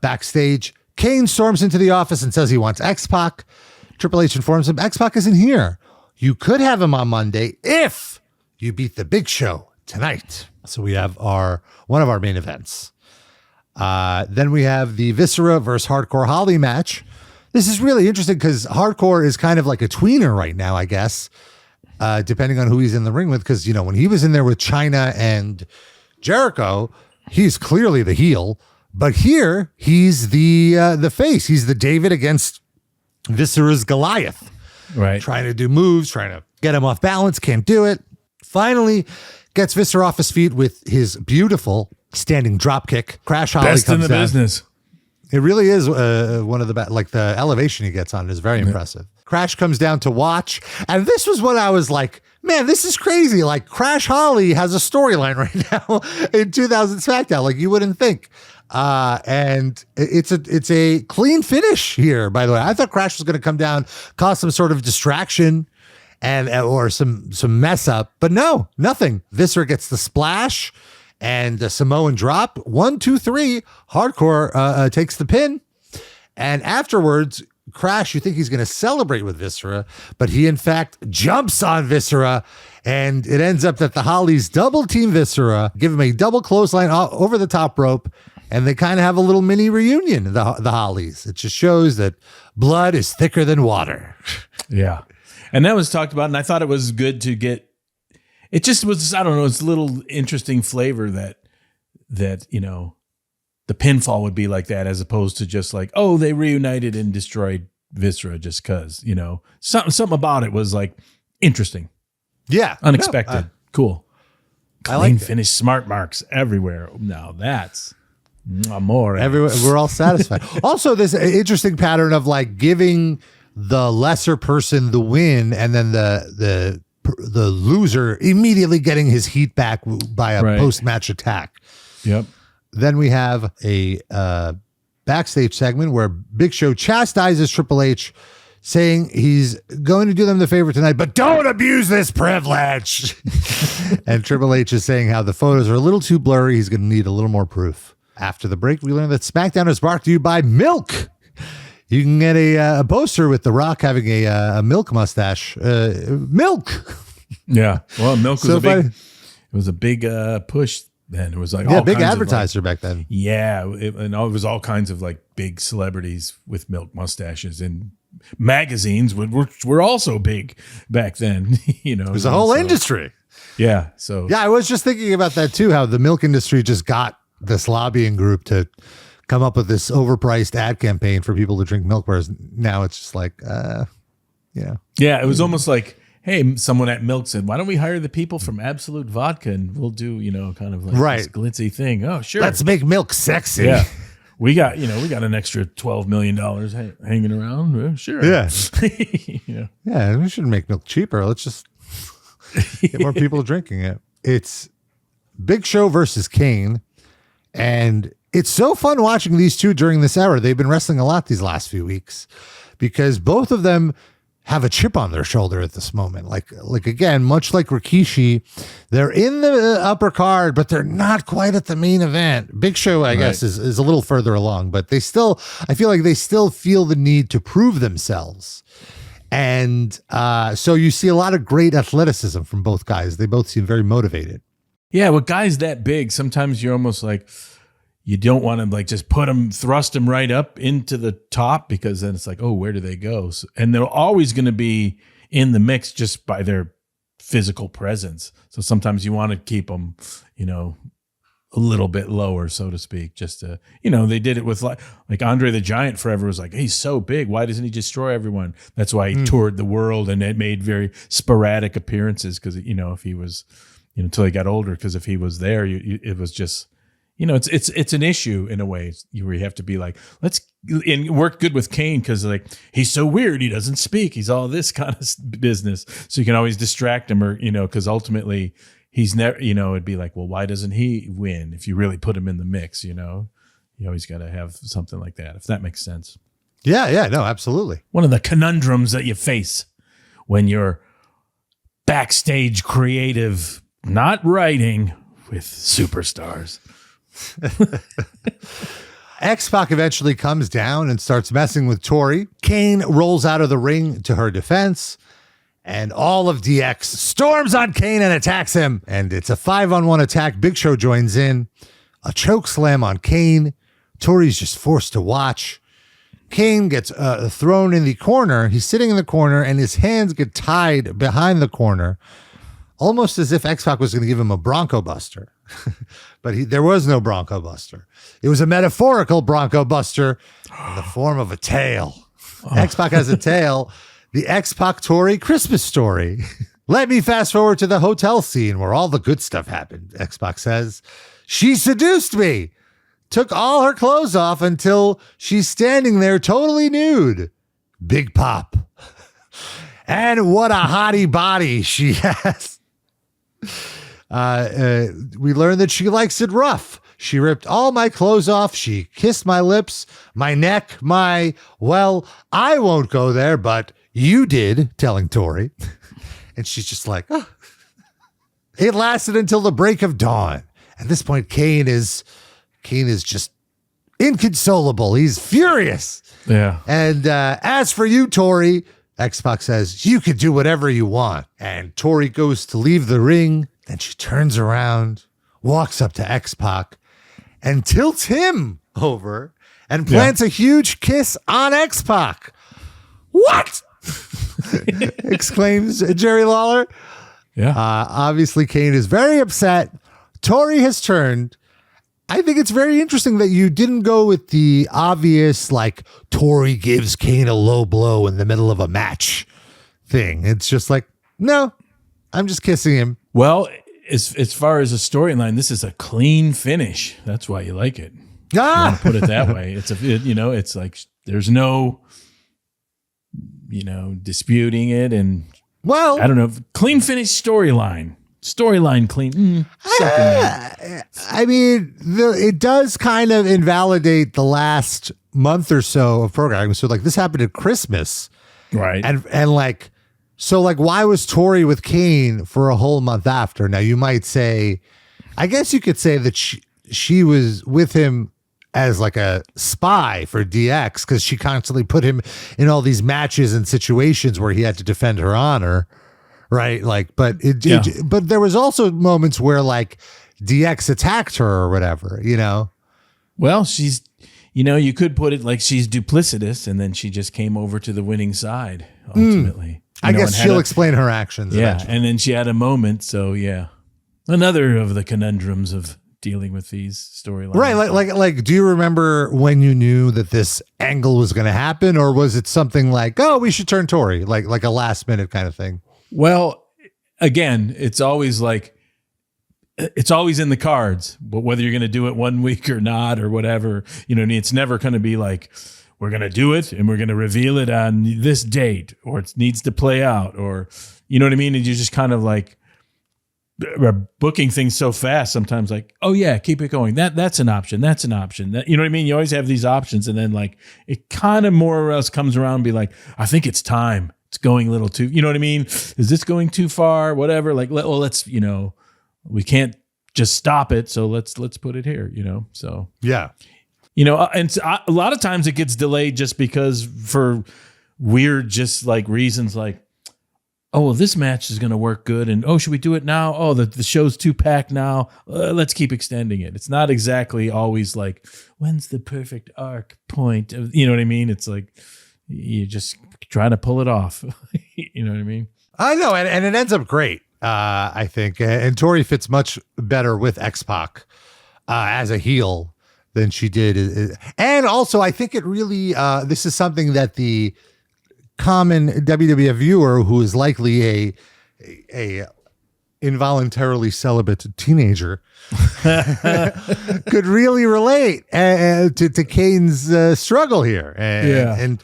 Speaker 1: Backstage, Kane storms into the office and says he wants X-Pac. Triple H informs him X-Pac isn't here. You could have him on Monday if you beat the Big Show tonight. So we have one of our main events. Then we have the Viscera versus Hardcore Holly match. This is really interesting because Hardcore is kind of like a tweener right now, I guess, depending on who he's in the ring with. Because, when he was in there with Chyna and Jericho, he's clearly the heel, but here he's the face. He's the David against Viscera's Goliath.
Speaker 2: Right.
Speaker 1: Trying to do moves, trying to get him off balance, can't do it. Finally gets Viscera off his feet with his beautiful standing drop kick. Crash Holly
Speaker 2: Best
Speaker 1: comes
Speaker 2: in the
Speaker 1: down.
Speaker 2: business.
Speaker 1: It really is one of the best. Like the elevation he gets on is very impressive. Crash comes down to watch. And this was when I was like, man, this is crazy. Like, Crash Holly has a storyline right now in 2000 SmackDown. Like, you wouldn't think. And it's a clean finish here, by the way. I thought Crash was going to come down, cause some sort of distraction or some mess up. But no, nothing. Viscera gets the splash and the Samoan drop. 1, 2, 3. Hardcore takes the pin. And afterwards, Crash, you think he's going to celebrate with Viscera, but he in fact jumps on Viscera, and it ends up that the Hollies double team Viscera, give him a double clothesline over the top rope, and they kind of have a little mini reunion, the Hollies. It just shows that blood is thicker than water.
Speaker 2: Yeah. And that was talked about, and I thought it was good to get, it just was, I don't know, it's a little interesting flavor that, you know, the pinfall would be like that, as opposed to just like, oh, they reunited and destroyed Viscera just because, you know, something about it was like interesting.
Speaker 1: Yeah.
Speaker 2: Unexpected. Cool.
Speaker 1: I like
Speaker 2: finish, smart marks everywhere. Now that's more.
Speaker 1: Everywhere. We're all satisfied. Also, this interesting pattern of like giving the lesser person the win and then the loser immediately getting his heat back by a post-match attack.
Speaker 2: Yep.
Speaker 1: Then we have a backstage segment where Big Show chastises Triple H, saying he's going to do them the favor tonight, but don't abuse this privilege. And Triple H is saying how the photos are a little too blurry. He's going to need a little more proof. After the break, we learn that SmackDown is brought to you by Milk. You can get a poster with The Rock having a milk mustache. Milk.
Speaker 2: Yeah. Well, Milk was a big push. Then it was like
Speaker 1: big advertiser back then.
Speaker 2: Yeah, it was all kinds of like big celebrities with milk mustaches, and magazines were also big back then. You know,
Speaker 1: there's a whole industry.
Speaker 2: Yeah, so
Speaker 1: I was just thinking about that too. How the milk industry just got this lobbying group to come up with this overpriced ad campaign for people to drink milk, whereas now it's just like, yeah. It
Speaker 2: was almost like, hey, someone at Milk said, why don't we hire the people from Absolute Vodka and we'll do, you know, kind of like this glitzy thing. Oh, sure.
Speaker 1: Let's make milk sexy.
Speaker 2: Yeah. We got an extra $12 million hanging around. Well, sure.
Speaker 1: Yeah.
Speaker 2: Yeah,
Speaker 1: we shouldn't make milk cheaper. Let's just get more people drinking it. It's Big Show versus Kane. And it's so fun watching these two during this era. They've been wrestling a lot these last few weeks because both of them have a chip on their shoulder at this moment. Like again, much like Rikishi, they're in the upper card, but they're not quite at the main event. Big Show, I guess, is a little further along, but I feel like they still feel the need to prove themselves. And so you see a lot of great athleticism from both guys. They both seem very motivated.
Speaker 2: Yeah, with guys that big, sometimes you're almost like, you don't want to like just thrust them right up into the top, because then it's like, oh, where do they go? So, and they're always going to be in the mix just by their physical presence. So sometimes you want to keep them, you know, a little bit lower, so to speak, just to, you know, they did it with like Andre the Giant forever was like, he's so big. Why doesn't he destroy everyone? That's why he toured the world and it made very sporadic appearances. Cause you know, if he was, you know, until he got older, because if he was there, it was just, you know, it's an issue in a way where you have to be like, and work good with Kane because like he's so weird, he doesn't speak, he's all this kind of business, so you can always distract him, or you know, because ultimately he's never, you know, it'd be like, well, why doesn't he win if you really put him in the mix? You know, you always got to have something like that, if that makes sense.
Speaker 1: Yeah, no, absolutely.
Speaker 2: One of the conundrums that you face when you're backstage creative, not writing with superstars.
Speaker 1: X-Pac eventually comes down and starts messing with Tori. Kane rolls out of the ring to her defense, and all of DX storms on Kane and attacks him. And it's a 5-on-1 attack. Big Show joins in. A choke slam on Kane. Tori's just forced to watch. Kane gets thrown in the corner. He's sitting in the corner, and his hands get tied behind the corner, almost as if X-Pac was going to give him a Bronco Buster. But there was no Bronco Buster. It was a metaphorical Bronco Buster in the form of a tail. X-Pac has a tail. The X-Pac Tori Christmas story. Let me fast forward to the hotel scene where all the good stuff happened. X-Pac says, she seduced me. Took all her clothes off until she's standing there totally nude. Big pop. And what a hottie body she has. We learned that she likes it rough. She ripped all my clothes off. She kissed my lips, my neck, well, I won't go there, but you did, telling Tori. And she's just like, oh. It lasted until the break of dawn. At this point, Kane is just inconsolable. He's furious.
Speaker 2: Yeah.
Speaker 1: And as for you, Tori, X-Pac says, you can do whatever you want. And Tori goes to leave the ring. Then she turns around, walks up to X-Pac, and tilts him over and plants a huge kiss on X-Pac. What? Exclaims Jerry Lawler.
Speaker 2: Yeah.
Speaker 1: Obviously, Kane is very upset. Tori has turned. I think it's very interesting that you didn't go with the obvious, like, Tori gives Kane a low blow in the middle of a match thing. It's just like, no, I'm just kissing him.
Speaker 2: Well, as far as a storyline, this is a clean finish. That's why you like it.
Speaker 1: Ah!
Speaker 2: Put it that way. It's like there's no, disputing it. And
Speaker 1: well,
Speaker 2: I don't know, clean finish storyline. Storyline clean.
Speaker 1: I mean, it does kind of invalidate the last month or so of programming. So, like, this happened at Christmas.
Speaker 2: Right.
Speaker 1: And like, so, like, why was Tori with Kane for a whole month after? Now, you might say, I guess you could say that she was with him as like a spy for DX because she constantly put him in all these matches and situations where he had to defend her honor, right? Like, but but there was also moments where like DX attacked her or whatever,
Speaker 2: Well, she's, you could put it like she's duplicitous, and then she just came over to the winning side ultimately.
Speaker 1: I guess she'll explain her actions.
Speaker 2: Yeah,
Speaker 1: eventually.
Speaker 2: and then she had a moment. So yeah, another of the conundrums of dealing with these storylines.
Speaker 1: Right, like, do you remember when you knew that this angle was going to happen, or was it something like, oh, we should turn Tori, like a last minute kind of thing?
Speaker 2: Well, again, it's always in the cards, but whether you're going to do it 1 week or not or whatever, it's never going to be like, we're going to do it and we're going to reveal it on this date, or it needs to play out, or, you know what I mean? And you just kind of like booking things so fast sometimes, like, oh yeah, keep it going. That's an option. That's an option. That, you know what I mean? You always have these options. And then like, it kind of more or less comes around and be like, I think it's time. It's going a little too, you know what I mean? Is this going too far? Whatever. Like, well, let's, we can't just stop it. So let's put it here, so.
Speaker 1: Yeah.
Speaker 2: And a lot of times it gets delayed just because for weird, just like reasons like, oh, well, this match is going to work good. And, oh, should we do it now? Oh, the show's too packed now. Let's keep extending it. It's not exactly always like, when's the perfect arc point? You know what I mean? It's like, you just trying to pull it off. You know what I mean?
Speaker 1: I know. And it ends up great, I think. And Tori fits much better with X-Pac as a heel than she did. And also, I think it really, this is something that the common WWF viewer who is likely a involuntarily celibate teenager could really relate to Kane's struggle here. And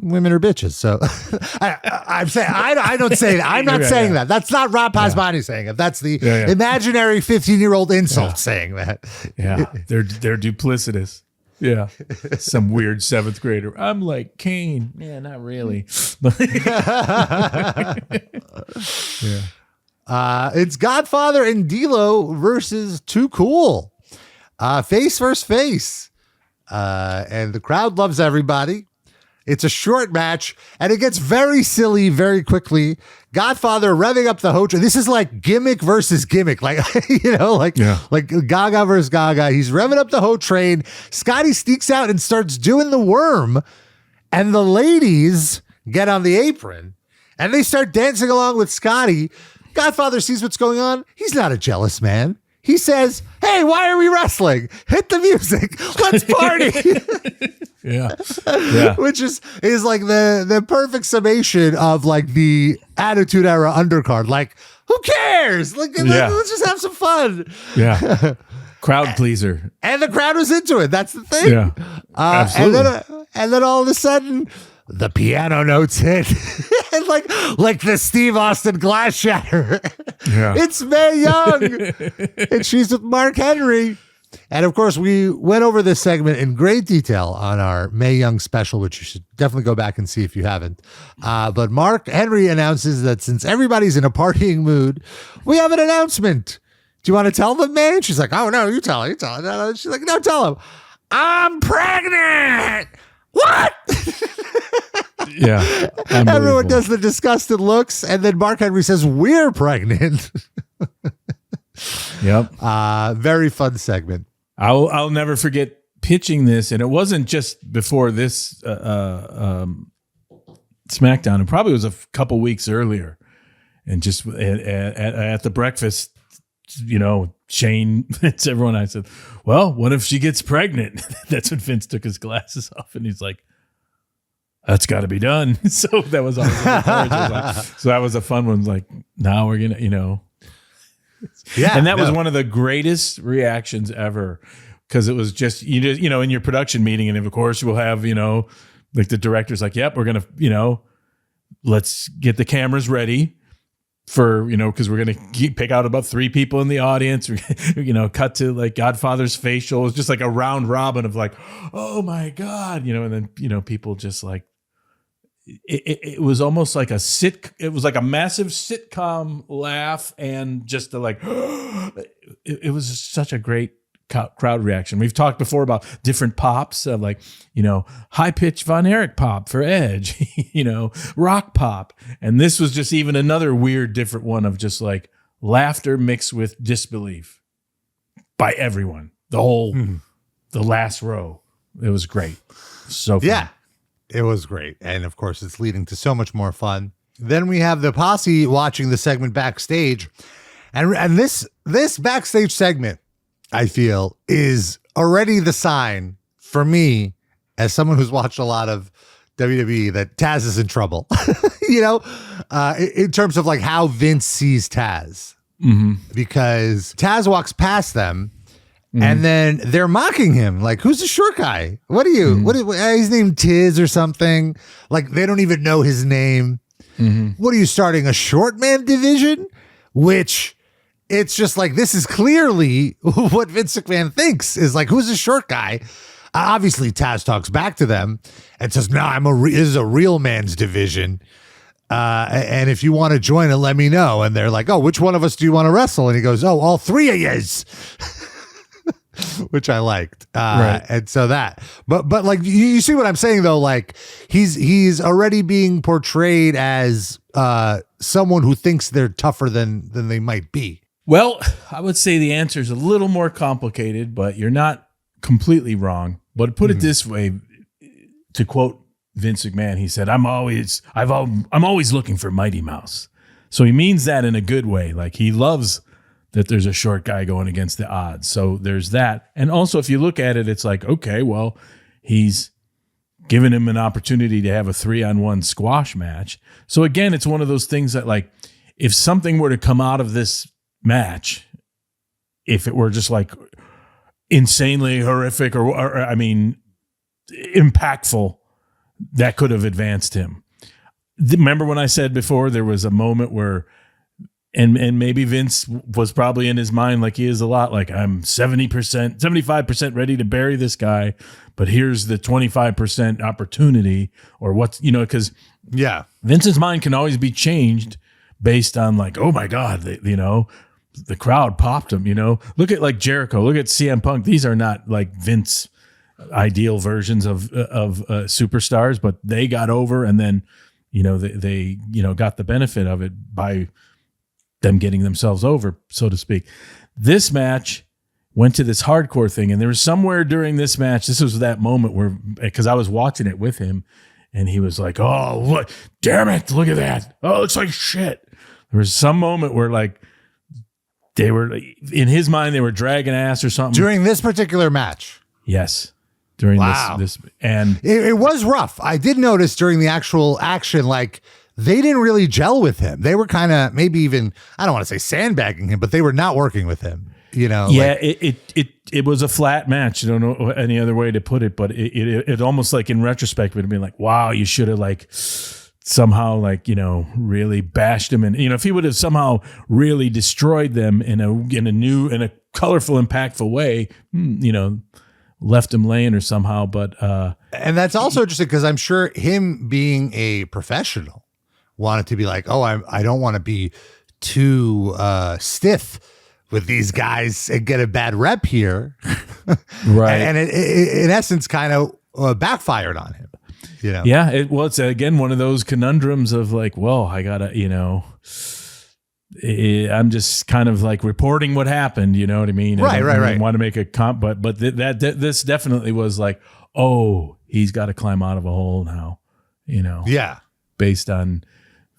Speaker 1: women are bitches. So I'm saying I don't say that. I'm not saying that. That's not Rob Pasbani saying it. That's the imaginary 15-year-old insult saying that.
Speaker 2: Yeah, they're duplicitous. Yeah, some weird 7th grader. I'm like Kane. Yeah, not really.
Speaker 1: Yeah. It's Godfather and D'Lo versus Too Cool. Face versus face. And the crowd loves everybody. It's a short match, and it gets very silly very quickly. Godfather revving up the Ho Train. This is like gimmick versus gimmick, like like Gaga versus Gaga. He's revving up the Ho Train. Scotty sneaks out and starts doing the worm, and the ladies get on the apron, and they start dancing along with Scotty. Godfather sees what's going on. He's not a jealous man. He says, "Hey, why are we wrestling? Hit the music. Let's party."
Speaker 2: Yeah.
Speaker 1: Which is like the perfect summation of like the Attitude Era undercard. Like, who cares? Like, let's just have some fun.
Speaker 2: Yeah. Crowd pleaser.
Speaker 1: And the crowd was into it. That's the thing.
Speaker 2: Yeah. Absolutely.
Speaker 1: And then all of a sudden, the piano notes hit. And like the Steve Austin glass shatter.
Speaker 2: Yeah.
Speaker 1: It's Mae Young. And she's with Mark Henry. And of course, we went over this segment in great detail on our Mae Young special, which you should definitely go back and see if you haven't. But Mark Henry announces that since everybody's in a partying mood, we have an announcement. Do you want to tell them, man? She's like, oh, no, you tell her. No. She's like, no, tell him. I'm pregnant. What?
Speaker 2: Yeah.
Speaker 1: Everyone does the disgusted looks. And then Mark Henry says, we're pregnant.
Speaker 2: Yep.
Speaker 1: Very fun segment.
Speaker 2: I'll never forget pitching this, and it wasn't just before this SmackDown. It probably was a couple weeks earlier, and just at the breakfast, Shane, it's everyone. I said, "Well, what if she gets pregnant?" That's when Vince took his glasses off, and he's like, "That's got to be done." So that was always so that was a fun one. Like, now we're gonna, Yeah, and that was one of the greatest reactions ever, because it was just in your production meeting, and of course we'll have like the director's like, "Yep, we're gonna let's get the cameras ready for because we're gonna pick out about 3 people in the audience." Cut to like Godfather's facial. It was just like a round robin of like, "Oh my God," and then people just like. It was almost like it was like a massive sitcom laugh, and just like it was such a great crowd reaction. We've talked before about different pops of like high pitched Von Erich pop for Edge, rock pop, and this was just even another weird different one of just like laughter mixed with disbelief by everyone, the last row. It was great. So fun.
Speaker 1: Yeah. It was great. And of course, it's leading to so much more fun. Then we have the posse watching the segment backstage. And this backstage segment, I feel, is already the sign for me, as someone who's watched a lot of WWE, that Taz is in trouble, in terms of like how Vince sees Taz. Mm-hmm. Because Taz walks past them. Mm-hmm. And then they're mocking him. Like, who's the short guy? What are you? Mm-hmm. His name Tiz or something. Like, they don't even know his name. Mm-hmm. What are you starting, a short man division? Which it's just like, this is clearly what Vince McMahon thinks is like, who's the short guy? Obviously, Taz talks back to them and says, no, this is a real man's division. And if you want to join it, let me know. And they're like, oh, which one of us do you want to wrestle? And he goes, oh, all 3 of yous. Which I liked. Right. And so but like, you see what I'm saying though? Like he's already being portrayed as someone who thinks they're tougher than they might be.
Speaker 2: Well, I would say the answer is a little more complicated, but you're not completely wrong. But put it this way, to quote Vince McMahon, he said, I'm always looking for Mighty Mouse. So he means that in a good way. Like he loves that there's a short guy going against the odds. So there's that. And also, if you look at it, it's like, okay, well, he's given him an opportunity to have a 3-on-1 squash match. So again, it's one of those things that like, if something were to come out of this match, if it were just like insanely horrific or I mean, impactful, that could have advanced him. Remember when I said before, there was a moment where And maybe Vince was probably in his mind, like he is a lot, like I'm 70%, 75% ready to bury this guy, but here's the 25% opportunity or what's, because Vince's mind can always be changed based on like, oh my God, the crowd popped him, look at like Jericho, look at CM Punk. These are not like Vince ideal versions of superstars, but they got over and then, they got the benefit of it by them getting themselves over, so to speak. This match went to this hardcore thing, and there was somewhere during this match, this was that moment where, because I was watching it with him, and he was like, oh, look, damn it, look at that. Oh, it looks like shit. There was some moment where like, they were, in his mind, they were dragging ass or something.
Speaker 1: During this particular match?
Speaker 2: Yes. During this. And
Speaker 1: it was rough. I did notice during the actual action, like, they didn't really gel with him. They were kind of maybe even, I don't want to say sandbagging him, but they were not working with him.
Speaker 2: Yeah, it was a flat match. I don't know any other way to put it, but it almost like in retrospect would have been like, wow, you should have like somehow like, really bashed him. And, if he would have somehow really destroyed them in a colorful, impactful way, left him laying or somehow. But,
Speaker 1: and that's also interesting because I'm sure him being a professional wanted to be like, oh, I don't want to be too stiff with these guys and get a bad rep here.
Speaker 2: Right.
Speaker 1: And it in essence kind of backfired on him.
Speaker 2: Yeah, it's again one of those conundrums of like, well, I gotta, I'm just kind of like reporting what happened. You know what I mean?
Speaker 1: Right.
Speaker 2: I want to make a comp, but this definitely was like, oh, he's got to climb out of a hole now.
Speaker 1: Yeah,
Speaker 2: based on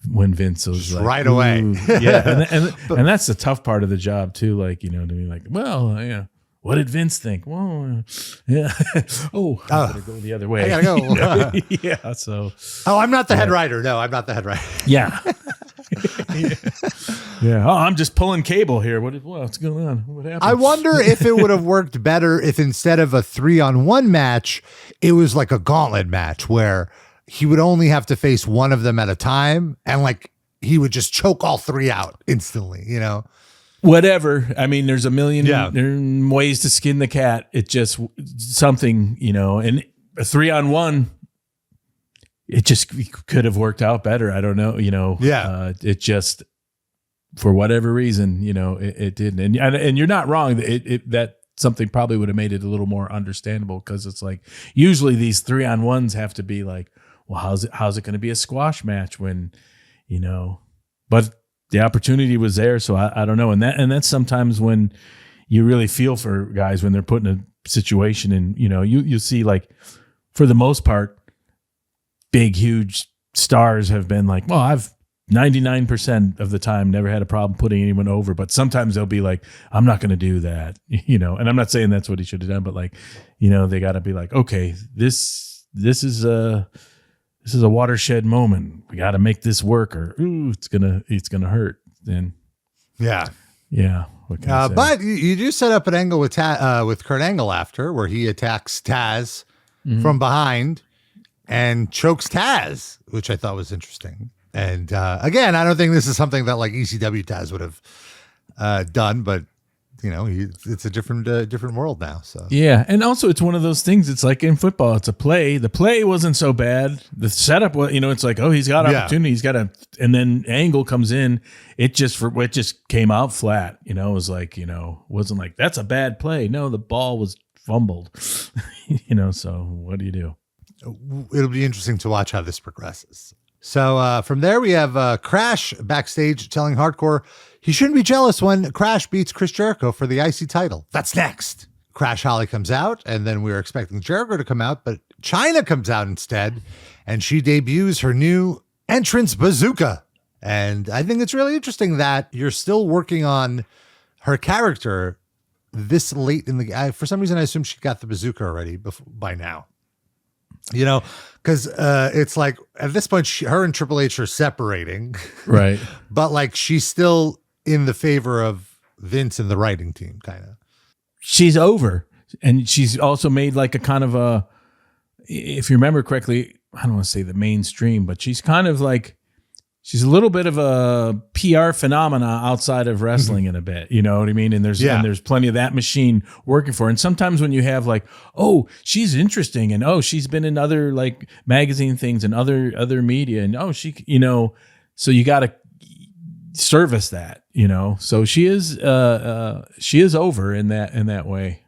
Speaker 2: when Vince was just like,
Speaker 1: right away.
Speaker 2: Yeah, and that's the tough part of the job too. Like, what I mean? Like, well, yeah. What did Vince think? Well, yeah. I gotta go the other way.
Speaker 1: I gotta go.
Speaker 2: Yeah. So.
Speaker 1: Oh, I'm not the head writer. No, I'm not the head writer.
Speaker 2: Yeah. Yeah. Oh, I'm just pulling cable here. What's going on? What happened?
Speaker 1: I wonder if it would have worked better if instead of a 3-on-1 match, it was like a gauntlet match where he would only have to face one of them at a time, and like he would just choke all three out instantly.
Speaker 2: Whatever. I mean, there's a million ways to skin the cat. It just something, and a 3-on-1, it just could have worked out better. I don't know, it just, for whatever reason, it didn't. And you're not wrong. That something probably would have made it a little more understandable, because it's like, usually these 3-on-1s have to be like, well, how's it going to be a squash match when, but the opportunity was there, so I don't know, and that's sometimes when you really feel for guys when they're put in a situation, and you see, like, for the most part, big huge stars have been like, well, I've 99% of the time never had a problem putting anyone over, but sometimes they'll be like, I'm not going to do that, and I'm not saying that's what he should have done, but like, they got to be like, okay, this is a watershed moment. We got to make this work, or it's gonna hurt. Then, yeah. What can I say?
Speaker 1: But you do set up an angle with Kurt Angle after, where he attacks Taz from behind and chokes Taz, which I thought was interesting. And again, I don't think this is something that like ECW Taz would have done, but it's a different world now. So
Speaker 2: yeah, and also it's one of those things. It's like in football, it's a play. The play wasn't so bad. The setup was, it's like, oh, he's got opportunity. He's got and then Angle comes in. It just came out flat. It was like, wasn't like that's a bad play. No, the ball was fumbled. So what do you do?
Speaker 1: It'll be interesting to watch how this progresses. So from there, we have Crash backstage telling Hardcore he shouldn't be jealous when Crash beats Chris Jericho for the IC title. That's next. Crash Holly comes out, and then we were expecting Jericho to come out, but Chyna comes out instead, and she debuts her new entrance bazooka. And I think it's really interesting that you're still working on her character this late in the... for some reason, I assume she got the bazooka already by now. Because it's like at this point, her and Triple H are separating,
Speaker 2: right?
Speaker 1: But like she's still in the favor of Vince and the writing team, kind of.
Speaker 2: She's over, and she's also made like a kind of a, if you remember correctly, I don't want to say the mainstream, but she's kind of like, she's a little bit of a PR phenomena outside of wrestling in a bit, you know what I mean? And there's plenty of that machine working for her. And sometimes when you have like, oh, she's interesting, and oh, she's been in other like magazine things and other media, and oh, she, so you got to service that, So she is over in that way.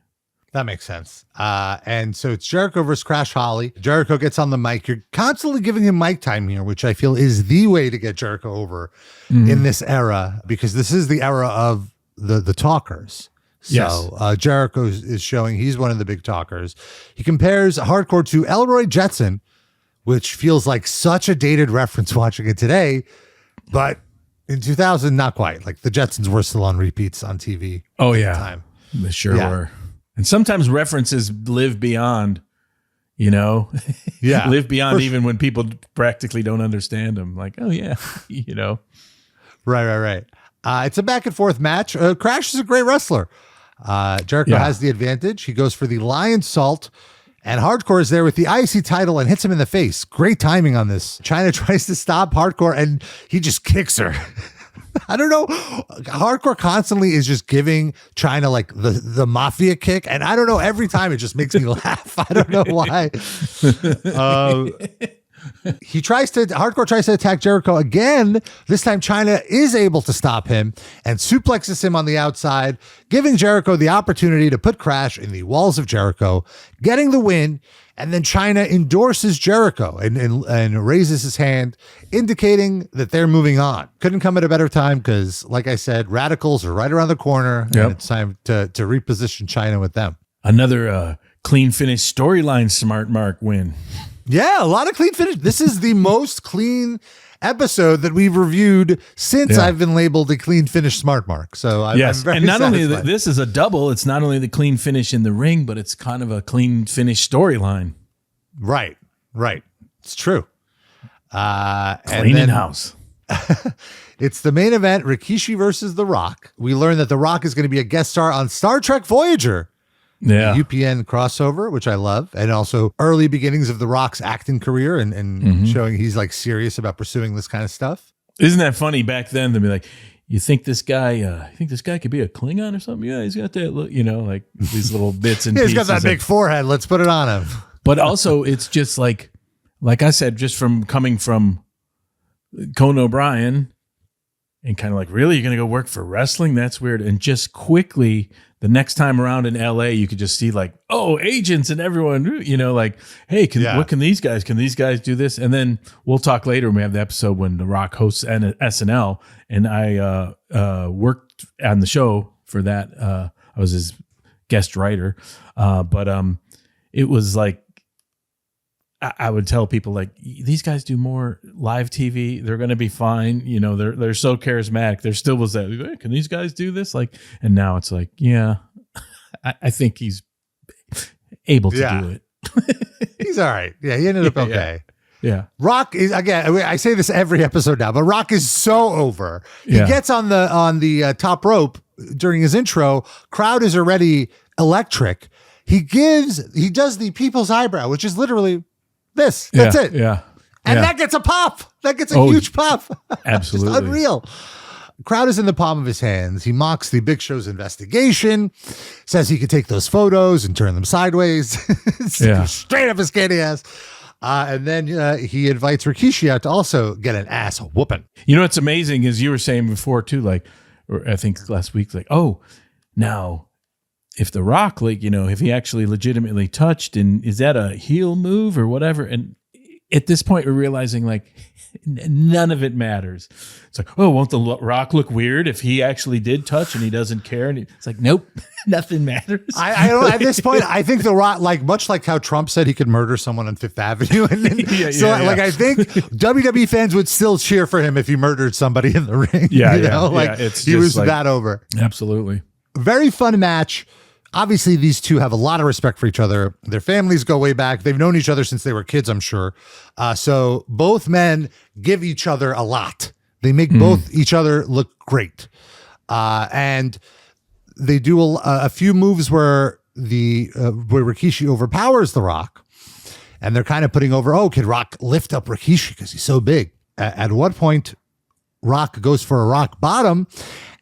Speaker 1: That makes sense. And so it's Jericho versus Crash Holly. Jericho gets on the mic. You're constantly giving him mic time here, which I feel is the way to get Jericho over in this era, because this is the era of the talkers. So
Speaker 2: Yes.
Speaker 1: Jericho is showing he's one of the big talkers. He compares Hardcore to Elroy Jetson, which feels like such a dated reference watching it today, but in 2000, not quite. Like the Jetsons were still on repeats on TV.
Speaker 2: Oh,
Speaker 1: at
Speaker 2: yeah.
Speaker 1: the time.
Speaker 2: They sure were. And sometimes references live beyond, live beyond even when people practically don't understand them. Like, oh, yeah,
Speaker 1: Right. It's a back and forth match. Crash is a great wrestler. Jericho has the advantage. He goes for the lion salt, and Hardcore is there with the IC title and hits him in the face. Great timing on this. Chyna tries to stop Hardcore, and he just kicks her. I don't know. Hardcore constantly is just giving Chyna like the mafia kick, and I don't know. Every time it just makes me laugh. I don't know why. Hardcore tries to attack Jericho again. This time Chyna is able to stop him and suplexes him on the outside, giving Jericho the opportunity to put Crash in the walls of Jericho, getting the win. And then Chyna endorses Jericho and raises his hand, indicating that they're moving on. Couldn't come at a better time because, like I said, Radicals are right around the corner, and it's time to reposition Chyna with them.
Speaker 2: Another clean finish storyline smart mark win.
Speaker 1: Yeah, a lot of clean finish. This is the most clean episode that we've reviewed since I've been labeled a clean finish smart mark. So I'm very
Speaker 2: and not
Speaker 1: satisfied.
Speaker 2: only this is a double, it's not only the clean finish in the ring, but it's kind of a clean finish storyline.
Speaker 1: Right. It's true.
Speaker 2: Clean in house.
Speaker 1: It's the main event, Rikishi versus The Rock. We learn that The Rock is going to be a guest star on Star Trek Voyager.
Speaker 2: Yeah.
Speaker 1: UPN crossover, which I love, and also early beginnings of The Rock's acting career and showing he's like serious about pursuing this kind of stuff.
Speaker 2: Isn't that funny back then to be like, you think this guy could be a Klingon or something? Yeah, he's got that look, like these little bits and pieces.
Speaker 1: He's got that big forehead. Let's put it on him.
Speaker 2: But also it's just like I said, just from coming from Conan O'Brien and kind of like, really, you're going to go work for wrestling? That's weird. And just quickly, the next time around in LA, you could just see like, oh, agents and everyone, like, hey, what can these guys do this? And then we'll talk later when we have the episode when The Rock hosts SNL, and I worked on the show for that. I was his guest writer. But it was like, I would tell people like, these guys do more live TV. They're going to be fine. They're so charismatic. There still was that, hey, can these guys do this? Like, and now it's like, yeah, I think he's able to do it.
Speaker 1: He's all right. Yeah. He ended up okay.
Speaker 2: Yeah.
Speaker 1: Rock is, again, I say this every episode now, but Rock is so over. He gets on the top rope during his intro. Crowd is already electric. He does the people's eyebrow, which is literally this. That's it.
Speaker 2: Yeah.
Speaker 1: And that gets a pop. That gets a huge pop.
Speaker 2: Absolutely.
Speaker 1: Just unreal. Crowd is in the palm of his hands. He mocks the Big Show's investigation, says he could take those photos and turn them sideways. Straight up his candy ass. And then he invites Rikishi out to also get an ass whooping.
Speaker 2: What's amazing is you were saying before too, like, or I think last week, like, oh, now if The Rock, like, if he actually legitimately touched, and is that a heel move or whatever? And at this point, we're realizing like none of it matters. It's like, oh, won't The Rock look weird if he actually did touch and he doesn't care? And it's like, nope, nothing matters.
Speaker 1: I don't. At this point, I think The Rock, like much like how Trump said he could murder someone on Fifth Avenue, and then, I think WWE fans would still cheer for him if he murdered somebody in the ring. He was like, that over.
Speaker 2: Absolutely.
Speaker 1: Very fun match. Obviously, these two have a lot of respect for each other. Their families go way back. They've known each other since they were kids, I'm sure. So both men give each other a lot. They make both each other look great. And they do a few moves where where Rikishi overpowers The Rock. And they're kind of putting over, can Rock lift up Rikishi because he's so big? At one point, Rock goes for a rock bottom.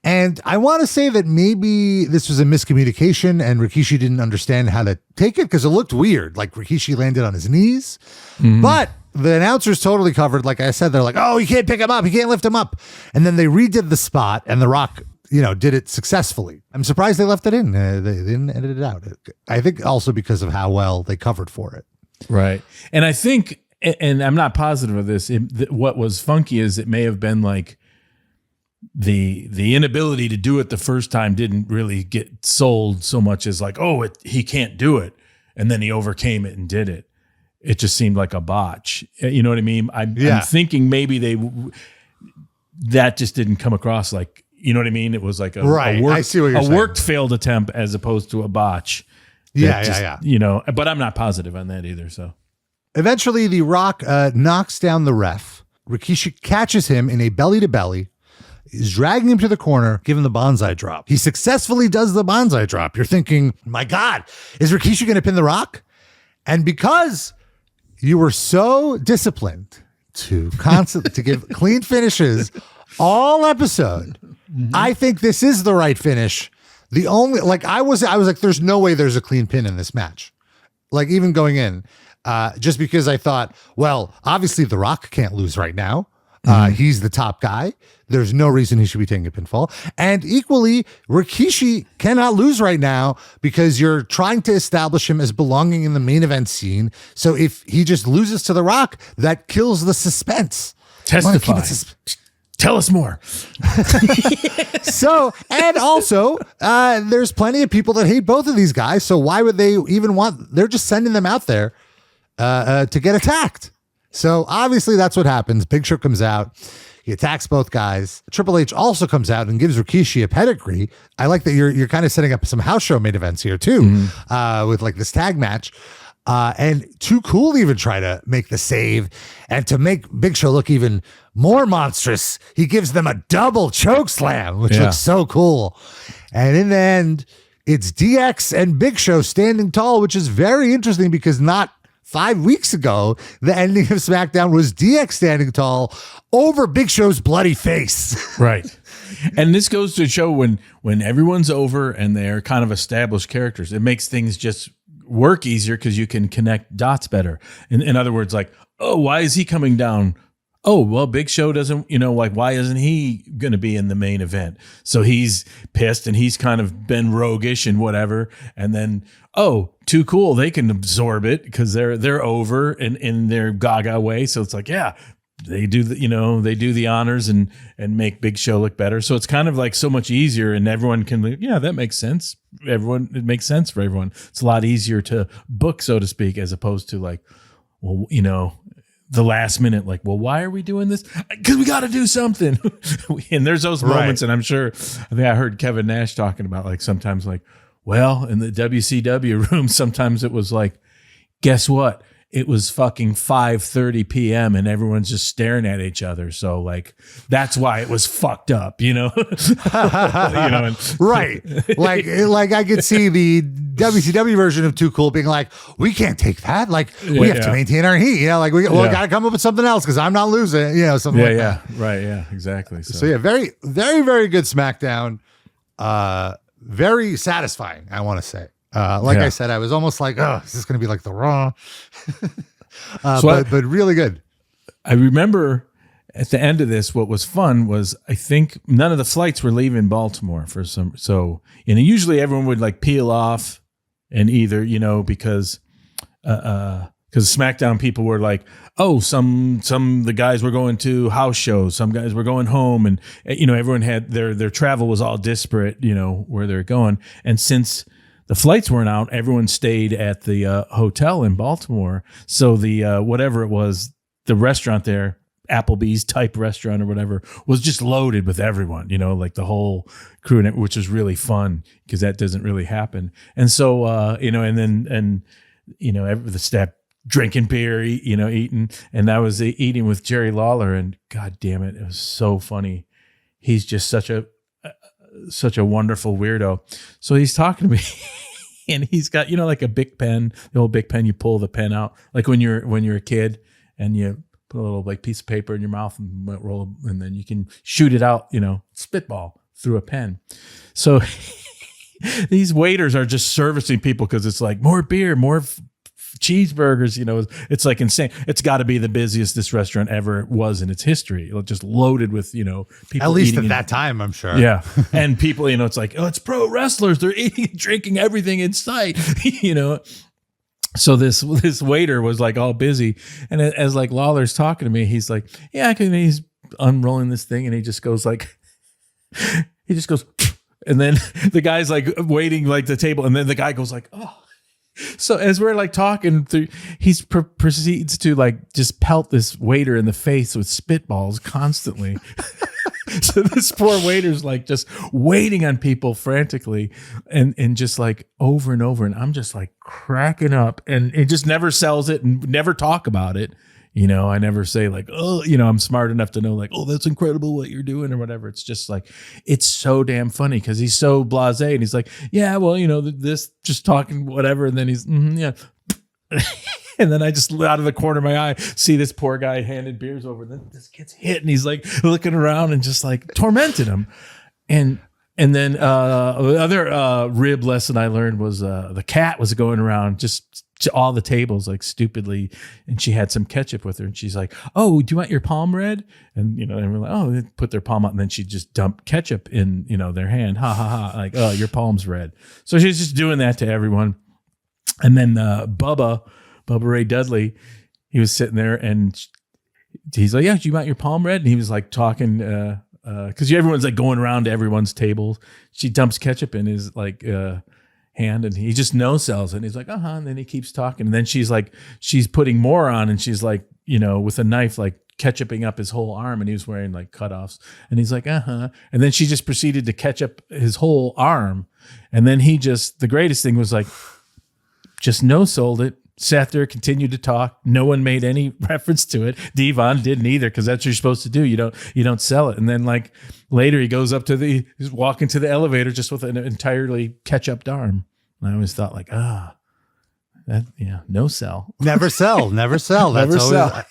Speaker 1: And I want to say that maybe this was a miscommunication and Rikishi didn't understand how to take it because it looked weird. Like Rikishi landed on his knees. But the announcers totally covered. Like I said, they're like, oh, you can't pick him up. You can't lift him up. And then they redid the spot and The Rock, did it successfully. I'm surprised they left it in. They didn't edit it out. I think also because of how well they covered for it.
Speaker 2: Right. And I think, and I'm not positive of this, what was funky is it may have been like, the inability to do it the first time didn't really get sold so much as like, he can't do it. And then he overcame it and did it. It just seemed like a botch. You know what I mean? I'm thinking maybe that just didn't come across like, you know what I mean? It was like
Speaker 1: I see what you're saying.
Speaker 2: Worked failed attempt as opposed to a botch. But I'm not positive on that either. So
Speaker 1: eventually The Rock knocks down the ref. Rikishi catches him in a belly to belly. is dragging him to the corner, give him the bonsai drop. He successfully does the bonsai drop. You're thinking, my God, is Rikishi going to pin The Rock? And because you were so disciplined to give clean finishes all episode, I think this is the right finish. The only, like, I was like, there's no way there's a clean pin in this match. Like, even going in, just because I thought, well, obviously The Rock can't lose right now. He's the top guy. There's no reason he should be taking a pinfall. And equally, Rikishi cannot lose right now because you're trying to establish him as belonging in the main event scene. So if he just loses to The Rock, that kills the suspense.
Speaker 2: Testify. Tell us more.
Speaker 1: So, and also, there's plenty of people that hate both of these guys. So why would they even they're just sending them out there to get attacked. So obviously that's what happens. Big Show comes out. He attacks both guys. Triple H also comes out and gives Rikishi a pedigree. I like that you're kind of setting up some house show main events here too, with like this tag match. And Too Cool even try to make the save, and to make Big Show look even more monstrous, he gives them a double choke slam, which looks so cool. And in the end, it's DX and Big Show standing tall, which is very interesting because not 5 weeks ago, the ending of SmackDown was DX standing tall over Big Show's bloody face.
Speaker 2: Right. And this goes to show when everyone's over and they're kind of established characters, it makes things just work easier because you can connect dots better. In other words, like, oh, why is he coming down? Oh, well, Big Show doesn't, like, why isn't he going to be in the main event? So he's pissed and he's kind of been roguish and whatever. And then, oh, Too Cool, they can absorb it because they're over in their gaga way. So it's like, yeah, they do they do the honors and make Big Show look better. So it's kind of like so much easier, and everyone can, that makes sense. It makes sense for everyone. It's a lot easier to book, so to speak, as opposed to like, well, the last minute, like, well, why are we doing this? Because we got to do something. And there's those moments, and I think I heard Kevin Nash talking about, like, sometimes, like, well, in the WCW room, sometimes it was like, guess what? It was fucking 5:30 p.m. and everyone's just staring at each other. So, like, that's why it was fucked up,
Speaker 1: Right. Like I could see the WCW version of Too Cool being like, we can't take that. Like, we have to maintain our heat. We got to come up with something else because I'm not losing, something like that.
Speaker 2: Right. Yeah, exactly.
Speaker 1: So, yeah, very, very, very good SmackDown. Very satisfying, I want to say. I said, I was almost like, oh, is this going to be like the Raw? But really good.
Speaker 2: I remember at the end of this, what was fun was, I think none of the flights were leaving Baltimore usually everyone would like peel off and either, because SmackDown people were like, oh, some the guys were going to house shows, some guys were going home, and everyone had their travel was all disparate, where they're going. And since the flights weren't out, everyone stayed at the hotel in Baltimore. So the whatever it was, the restaurant there, Applebee's type restaurant or whatever, was just loaded with everyone, like the whole crew, which was really fun because that doesn't really happen. And so, the staff drinking beer, eating. And I was eating with Jerry Lawler, and God damn it, it was so funny. He's just such a wonderful weirdo. So he's talking to me and he's got, like a Bic pen, the old Bic pen, you pull the pen out like when you're a kid and you put a little like piece of paper in your mouth and roll, and then you can shoot it out, spitball through a pen. So these waiters are just servicing people because it's like more beer, more cheeseburgers, it's like insane. It's got to be the busiest this restaurant ever was in its history. Just loaded with, people.
Speaker 1: At least at that time, I'm sure.
Speaker 2: Yeah. And people, it's like, oh, it's pro wrestlers. They're eating and drinking everything in sight, So this waiter was like all busy. And as like Lawler's talking to me, he's like, yeah, he's unrolling this thing. And he just goes, and then the guy's like waiting like the table. And then the guy goes like, oh. So as we're like talking through, he proceeds to like just pelt this waiter in the face with spitballs constantly. So this poor waiter's like just waiting on people frantically and just like over and over. And I'm just like cracking up, and it just never sells it and never talk about it. I never say like, oh, I'm smart enough to know like, oh, that's incredible what you're doing or whatever. It's just like, it's so damn funny because he's so blasé and he's like, yeah, well, this just talking whatever. And then he's, yeah. And then I just out of the corner of my eye see this poor guy handed beers over. And then this gets hit and he's like looking around and just like tormented him. And then the other rib lesson I learned was the cat was going around just to all the tables like stupidly, and she had some ketchup with her, and she's like, "Oh, do you want your palm red?" And and we're like, "Oh," they put their palm out, and then she just dumped ketchup in their hand. Ha ha ha! Like, "Oh, your palm's red." So she's just doing that to everyone. And then Bubba Ray Dudley, he was sitting there, and he's like, "Yeah, do you want your palm red?" And he was like talking. Because everyone's like going around to everyone's table. She dumps ketchup in his like hand, and he just no sells it. And he's like, and then he keeps talking, and then she's putting more on, and she's like, with a knife like ketchuping up his whole arm, and he was wearing like cutoffs, and he's like, and then she just proceeded to ketchup his whole arm, and then the greatest thing was like, just no sold it. Sat there, continued to talk. No one made any reference to it. Devon didn't either, because that's what you're supposed to do. You don't sell it. And then like later he goes up he's walking to the elevator just with an entirely ketchuped arm. And I always thought like, no sell.
Speaker 1: Never sell. Never sell. That's always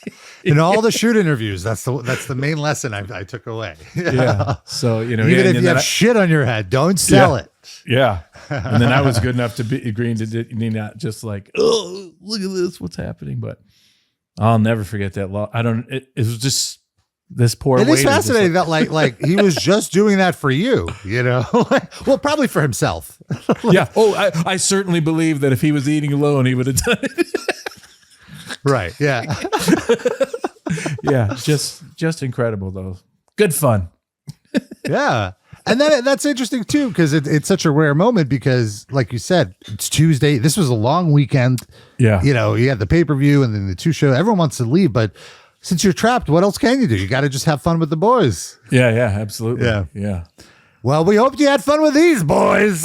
Speaker 1: in all the shoot interviews. That's the main lesson I took away.
Speaker 2: Yeah. So
Speaker 1: even if you have shit on your head, don't sell it.
Speaker 2: Yeah. And then I was good enough to be agreeing to not just like, oh, look at this, what's happening. But I'll never forget that. It was just this poor.
Speaker 1: It is fascinating that like he was just doing that for you, well, probably for himself.
Speaker 2: Yeah. Oh, I certainly believe that if he was eating alone, he would have done it.
Speaker 1: Right. Yeah.
Speaker 2: Yeah. Just incredible though. Good fun.
Speaker 1: Yeah. And then that's interesting too, because it's such a rare moment because, like you said, it's Tuesday. This was a long weekend.
Speaker 2: Yeah.
Speaker 1: You had the pay-per-view and then the 2 shows. Everyone wants to leave, but since you're trapped, what else can you do? You got to just have fun with the boys.
Speaker 2: Yeah, absolutely. Yeah.
Speaker 1: Well, we hope you had fun with these boys.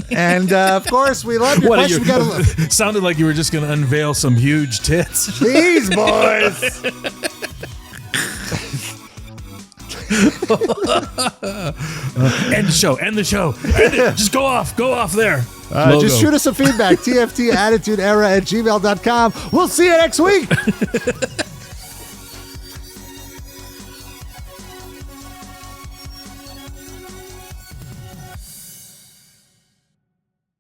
Speaker 1: And of course, we love your question.
Speaker 2: Sounded like you were just going to unveil some huge tits.
Speaker 1: These boys.
Speaker 2: End the show. End it. Just go off there.
Speaker 1: Just shoot us some feedback. TFTattitudeera@gmail.com. We'll see you next week.